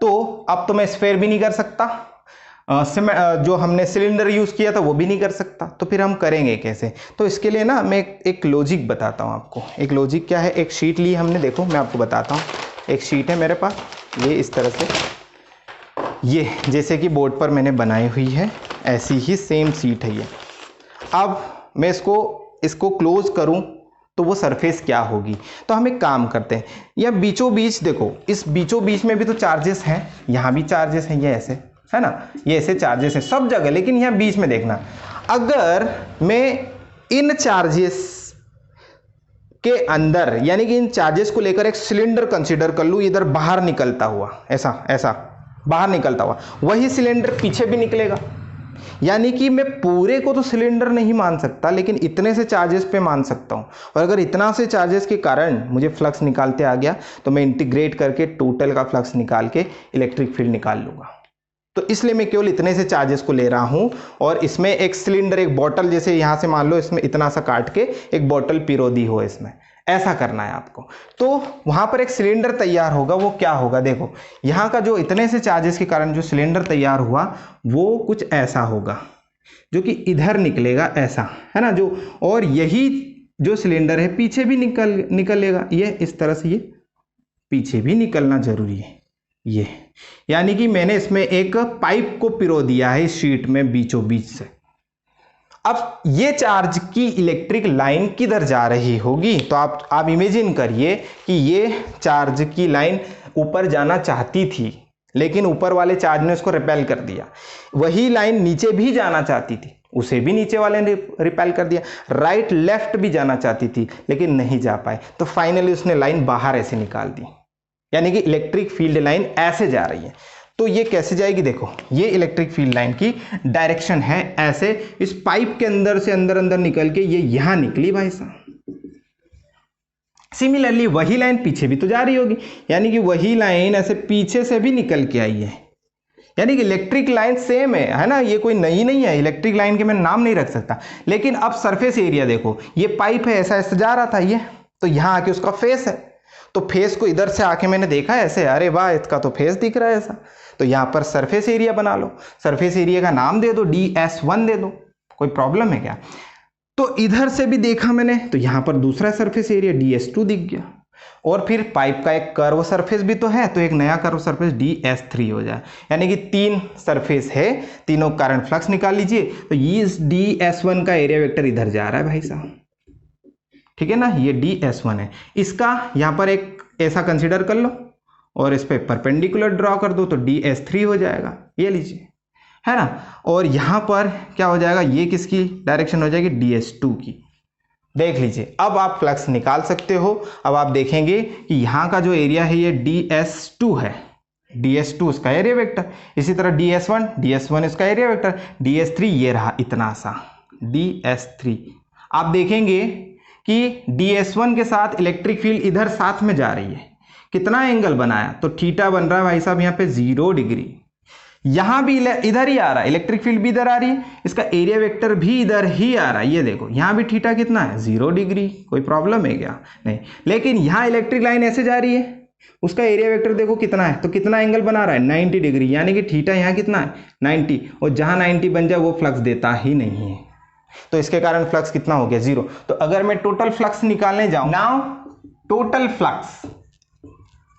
तो अब तो मैं स्फेयर भी नहीं कर सकता, जो हमने सिलेंडर यूज किया था वो भी नहीं कर सकता, तो फिर हम करेंगे कैसे। तो इसके लिए ना मैं एक लॉजिक बताता हूँ आपको। एक लॉजिक क्या है, एक शीट ली हमने, देखो मैं आपको बताता हूँ। एक शीट है मेरे पास, ये इस तरह से, ये जैसे कि बोर्ड पर मैंने बनाई हुई है, ऐसी ही सेम शीट है ये। अब मैं इसको क्लोज करूं तो वो सरफेस क्या होगी। तो हम एक काम करते हैं, या बीचों बीच देखो, इस बीचों बीच में भी तो चार्जेस हैं, यहाँ भी चार्जेस हैं, ये ऐसे है ना, ये ऐसे चार्जेस हैं सब जगह, लेकिन यहाँ बीच में देखना, अगर मैं इन चार्जेस के अंदर, यानी कि इन चार्जेस को लेकर एक सिलेंडर कंसीडर कर लूँ, इधर बाहर निकलता हुआ, ऐसा बाहर निकलता हुआ, वही सिलेंडर पीछे भी निकलेगा, यानी कि मैं पूरे को तो सिलेंडर नहीं मान सकता, लेकिन इतने से चार्जेस पे मान सकता हूं। और अगर इतना से चार्जेस के कारण मुझे फ्लक्स निकालते आ गया, तो मैं इंटीग्रेट करके टोटल का फ्लक्स निकाल के इलेक्ट्रिक फील्ड निकाल लूंगा। तो इसलिए मैं केवल इतने से चार्जेस को ले रहा हूं, और इसमें एक सिलेंडर, एक बॉटल, जैसे यहां से मान लो इसमें इतना सा काट के एक बॉटल पिरो दी हो, इसमें ऐसा करना है आपको। तो वहां पर एक सिलेंडर तैयार होगा, वो क्या होगा, देखो यहां का जो इतने से चार्जेस के कारण जो सिलेंडर तैयार हुआ, वो कुछ ऐसा होगा, जो कि इधर निकलेगा, ऐसा है ना, जो, और यही जो सिलेंडर है पीछे भी निकलेगा, ये इस तरह से, ये पीछे भी निकलना जरूरी है, ये यानी कि मैंने इसमें एक पाइप को पिरो दिया है इस शीट में बीचों बीच से, अब ये चार्ज की इलेक्ट्रिक लाइन किधर जा रही होगी, तो आप इमेजिन करिए कि ये चार्ज की लाइन ऊपर जाना चाहती थी, लेकिन ऊपर वाले चार्ज ने उसको रिपेल कर दिया। वही लाइन नीचे भी जाना चाहती थी, उसे भी नीचे वाले ने रिपेल कर दिया। राइट लेफ्ट भी जाना चाहती थी, लेकिन नहीं जा पाए, तो फाइनली उसने लाइन बाहर ऐसे निकाल दी, यानी कि इलेक्ट्रिक फील्ड लाइन ऐसे जा रही है। तो ये कैसे जाएगी, देखो ये इलेक्ट्रिक फील्ड लाइन की डायरेक्शन है ऐसे, इस पाइप के अंदर से अंदर अंदर निकल के ये यहां निकली भाई साहब। सिमिलरली वही लाइन पीछे भी तो जा रही होगी, यानी कि वही लाइन ऐसे पीछे से भी निकल के आई है, यानी कि इलेक्ट्रिक लाइन सेम है ना, ये कोई नई नहीं है। इलेक्ट्रिक लाइन के मैं नाम नहीं रख सकता। लेकिन अब सरफेस एरिया देखो, ये पाइप है ऐसा ऐसे जा रहा था ये, तो यहां आके उसका फेस है, तो फेस को इधर से आके मैंने देखा ऐसे, अरे वाह इसका तो फेस दिख रहा है ऐसा, तो यहां पर सरफेस एरिया बना लो। सरफेस एरिया का नाम दे दो, ds1 दे दो, कोई प्रॉब्लम है क्या। तो इधर से भी देखा मैंने, तो यहां पर दूसरा सरफेस एरिया ds2 दिख गया, और फिर पाइप का एक कर्व सरफेस भी तो है, तो एक नया कर्व सरफेस ds3 हो जाए, यानी कि 3 सरफेस है, तीनों करंट फ्लक्स निकाल लीजिए। तो ये ds1 का एरिया वेक्टर इधर जा रहा है भाई साहब, ठीक है ना, ये ds1 है। इसका यहां पर एक ऐसा कंसीडर कर लो और इस पे परपेंडिकुलर ड्रॉ कर दो, तो ds3 हो जाएगा, ये लीजिए, है ना। और यहां पर क्या हो जाएगा, ये किसकी डायरेक्शन हो जाएगी, ds2 की। देख लीजिए, अब आप फ्लक्स निकाल सकते हो। अब आप देखेंगे कि यहां का जो एरिया है ये ds2 है, ds2 उसका एरिया वेक्टर, इसी तरह ds1 इसका एरिया वेक्टर, ds3 ये रहा इतना सा ds3। आप देखेंगे कि ds1 के साथ इलेक्ट्रिक फील्ड इधर साथ में जा रही है, कितना एंगल बनाया, तो थीटा बन रहा है भाई साहब यहाँ पे 0 डिग्री। यहां भी इधर ही आ रहा है, इलेक्ट्रिक फील्ड भी इधर आ रही है, इसका एरिया वेक्टर भी इधर ही आ रहा है, ये देखो यहां भी थीटा कितना है, 0 डिग्री। कोई प्रॉब्लम है क्या, नहीं। लेकिन यहां इलेक्ट्रिक लाइन ऐसे जा रही है, उसका एरिया वेक्टर देखो कितना है, तो कितना एंगल बना रहा है, 90 डिग्री, यानी कि थीटा यहां कितना है, 90, और जहां 90 बन जाए वो फ्लक्स देता ही नहीं है, तो इसके कारण फ्लक्स कितना हो गया, 0। तो अगर मैं टोटल फ्लक्स निकालने जाऊं, नाउ टोटल फ्लक्स,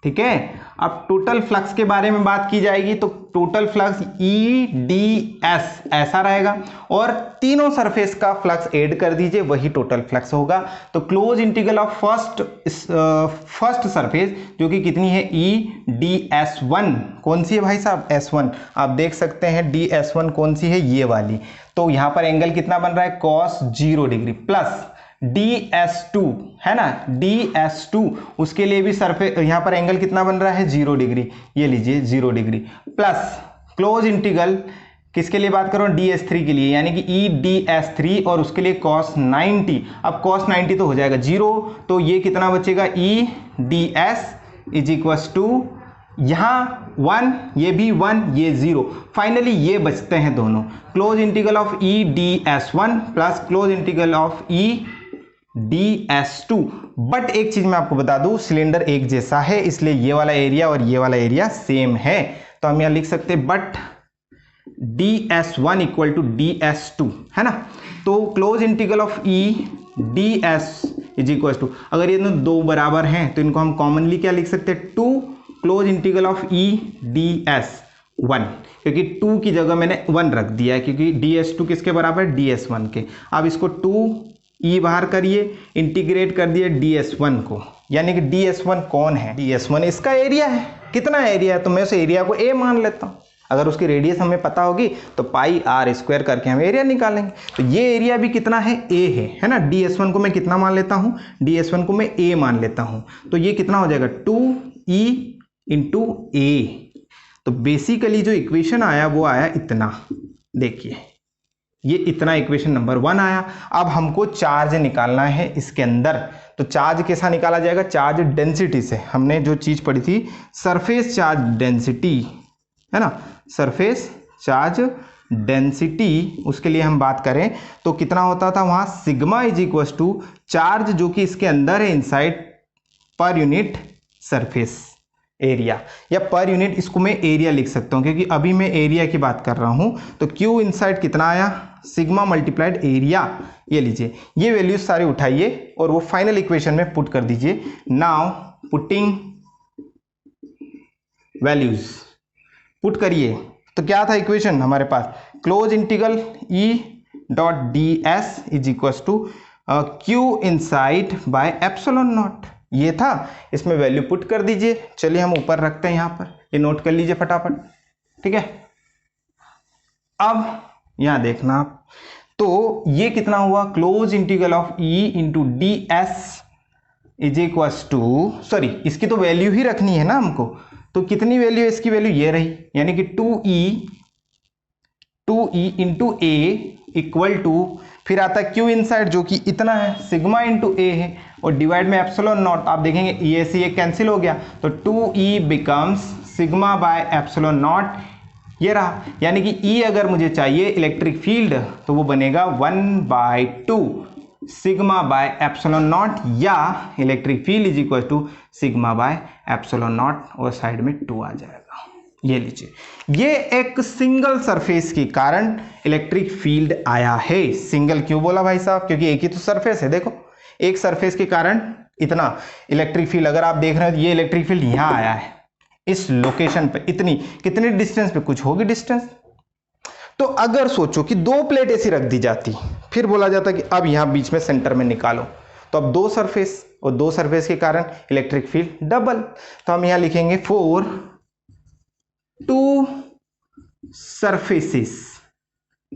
ठीक है, अब टोटल फ्लक्स के बारे में बात की जाएगी, तो टोटल फ्लक्स EDS ऐसा रहेगा, और तीनों सरफेस का फ्लक्स ऐड कर दीजिए, वही टोटल फ्लक्स होगा। तो close integral of first surface जो कि कितनी है, EDS1, कौन सी है भाई साहब, S1। आप देख सकते हैं ds1 कौन सी है, ये वाली। तो यहां पर एंगल कितना बन रहा है, cos 0 डिग्री, प्लस ds2 है ना, ds2 उसके लिए भी सरफेस यहां पर एंगल कितना बन रहा है, 0 डिग्री, ये लीजिए 0 डिग्री, प्लस क्लोज इंटीग्रल किसके लिए बात कर रहा हूं, ds3 के लिए, यानी कि EDS3, और उसके लिए cos 90। अब cos 90 तो हो जाएगा 0, तो ये कितना बचेगा, EDS इज इक्वल टू यहां 1, ये भी 1, ये 0, फाइनली ये बचते हैं दोनों, close integral of EDS1 plus close integral of EDS2। But एक चीज मैं आपको बता दूं, सिलेंडर एक जैसा है, इसलिए ये वाला एरिया और ये वाला एरिया सेम है, तो हम यहां लिख सकते हैं but ds1 equal to ds2, है ना। तो close integral of EDS is equal to, अगर ये दो बराबर हैं तो इनको हम कॉमनली क्या लिख सकते हैं, 2 क्लोज इंटीग्रल ऑफ EDS1, क्योंकि 2 की जगह मैंने 1 रख दिया है, क्योंकि ds2 किसके बराबर है, ds1 के। अब इसको 2e बाहर करिए, इंटीग्रेट कर दिए ds1 को, यानी कि ds1 कौन है, ds1 इसका एरिया है, कितना एरिया है, तो मैं उस एरिया को a मान लेता हूं। अगर उसकी रेडियस हमें पता होगी तो πr² करके हम एरिया निकालेंगे, तो ये एरिया भी कितना है, a है ना। ds1 को मैं कितना मान लेता हूं, ds1 को मैं a मान लेता हूं, तो ये कितना हो जाएगा, 2e इंटू a। तो बेसिकली जो इक्वेशन आया वो आया इतना, देखिए ये इतना इक्वेशन नंबर 1 आया। अब हमको चार्ज निकालना है इसके अंदर, तो चार्ज कैसा निकाला जाएगा, चार्ज डेंसिटी से। हमने जो चीज पढ़ी थी सरफेस चार्ज डेंसिटी, है ना, सरफेस चार्ज डेंसिटी, उसके लिए हम बात करें तो कितना होता था वहां, sigma is equal to charge जो कि इसके अंदर है inside per unit surface area, या पर यूनिट इसको मैं एरिया लिख सकता हूं, क्योंकि अभी मैं एरिया की बात कर रहा हूं। तो Q इनसाइड कितना आया, सिग्मा मल्टीप्लाइड एरिया, ये लीजिए, ये वैल्यूज सारे उठाइए और वो फाइनल इक्वेशन में पुट कर दीजिए। नाउ पुटिंग वैल्यूज पुट करिए, तो क्या था इक्वेशन हमारे पास, close integral dot D S is equal to Q inside by epsilon naught. ये था, इसमें वैल्यू पुट कर दीजिए। चलिए हम ऊपर रखते हैं, यहां पर ये नोट कर लीजिए फटाफट, ठीक है। अब यहां देखना आप, तो ये कितना हुआ, close integral of E into d S is equal to, sorry इसकी तो वैल्यू ही रखनी है ना हमको, तो कितनी वैल्यू है इसकी, वैल्यू ये रही, यानी कि 2e into A equal to, फिर आता है क्यू इनसाइड जो कि इतना है, सिग्मा इंटू ए है, और डिवाइड में एप्सिलॉन नॉट। आप देखेंगे ये से ये कैंसिल हो गया, तो 2e becomes sigma by epsilon naught, ये रहा। यानी कि E अगर मुझे चाहिए इलेक्ट्रिक फील्ड तो वो बनेगा 1/2 सिग्मा बाय एप्सिलॉन नॉट, या electric field is equal to sigma by epsilon naught, और साइड में 2 आ जाएगा। ये लीजिए, ये एक सिंगल सरफेस के कारण इलेक्ट्रिक फील्ड आया है। सिंगल क्यों बोला भाई साहब, क्योंकि एक ही तो सरफेस है। देखो एक सरफेस के कारण इतना इलेक्ट्रिक फील्ड, अगर आप देख रहे हो ये इलेक्ट्रिक फील्ड यहां आया है इस लोकेशन पे, इतनी कितनी डिस्टेंस पे, कुछ होगी डिस्टेंस। तो अगर सोचो कि 2 प्लेट ऐसी रख दी जाती, फिर बोला जाता कि अब यहां बीच में सेंटर में निकालो, तो अब 2 सरफेस, और 2 सरफेस के कारण इलेक्ट्रिक फील्ड डबल। तो हम यहां लिखेंगे 4 2 सरफेसेस,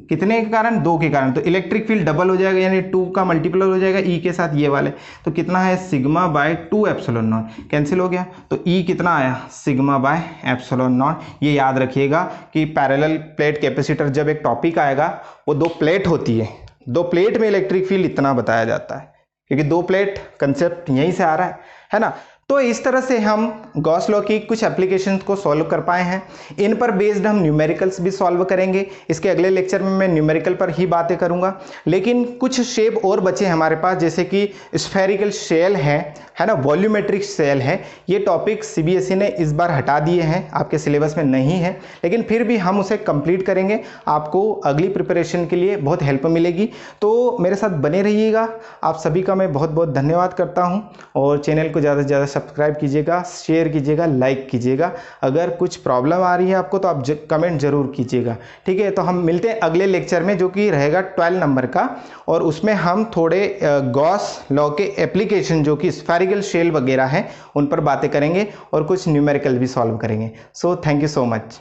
कितने के कारण, 2 के कारण, तो इलेक्ट्रिक फील्ड डबल हो जाएगा, यानी 2 का मल्टीप्लाई हो जाएगा ई के साथ ये वाले, तो कितना है sigma bye 2 epsilon not, cancel हो गया, तो ई कितना आया सिग्मा बाय एप्सिलॉन नॉट। ये याद रखिएगा कि पैरेलल प्लेट कैपेसिटर जब एक टॉपिक आएगा, वो 2 प्लेट होती है, 2 प्लेट में इलेक्ट्रिक फील्ड इतना बताया जाता है, क्योंकि 2 प्लेट कंसेप्ट यहीं से आ रहा है ना। तो इस तरह से हम गॉस लॉ की कुछ एप्लीकेशंस को सॉल्व कर पाए हैं। इन पर बेस्ड हम न्यूमेरिकल्स भी सॉल्व करेंगे। इसके अगले लेक्चर में मैं न्यूमेरिकल पर ही बातें करूंगा, लेकिन कुछ शेप और बचे हमारे पास, जैसे कि स्फेरिकल शेल है ना, वॉल्यूमेट्रिक शेल है। ये टॉपिक सीबीएसई ने इस बार हटा दिए हैं, आपके सिलेबस में नहीं है, लेकिन फिर भी हम उसे कंप्लीट करेंगे। आपको अगली प्रिपरेशन के लिए बहुत हेल्प मिलेगी, तो मेरे साथ बने रहिएगा। आप सभी का मैं बहुत बहुत धन्यवाद करता हूँ, और चैनल को ज़्यादा से ज़्यादा सब्सक्राइब कीजिएगा, शेयर कीजिएगा, लाइक कीजिएगा। अगर कुछ प्रॉब्लम आ रही है आपको तो आप कमेंट जरूर कीजिएगा, ठीक है। तो हम मिलते हैं अगले लेक्चर में, जो कि रहेगा 12 नंबर का, और उसमें हम थोड़े गॉस लॉ के एप्लीकेशन जो कि स्फेरिकल शेल वगैरह हैं उन पर बातें करेंगे, और कुछ न्यूमेरिकल भी सॉल्व करेंगे। So thank you so much.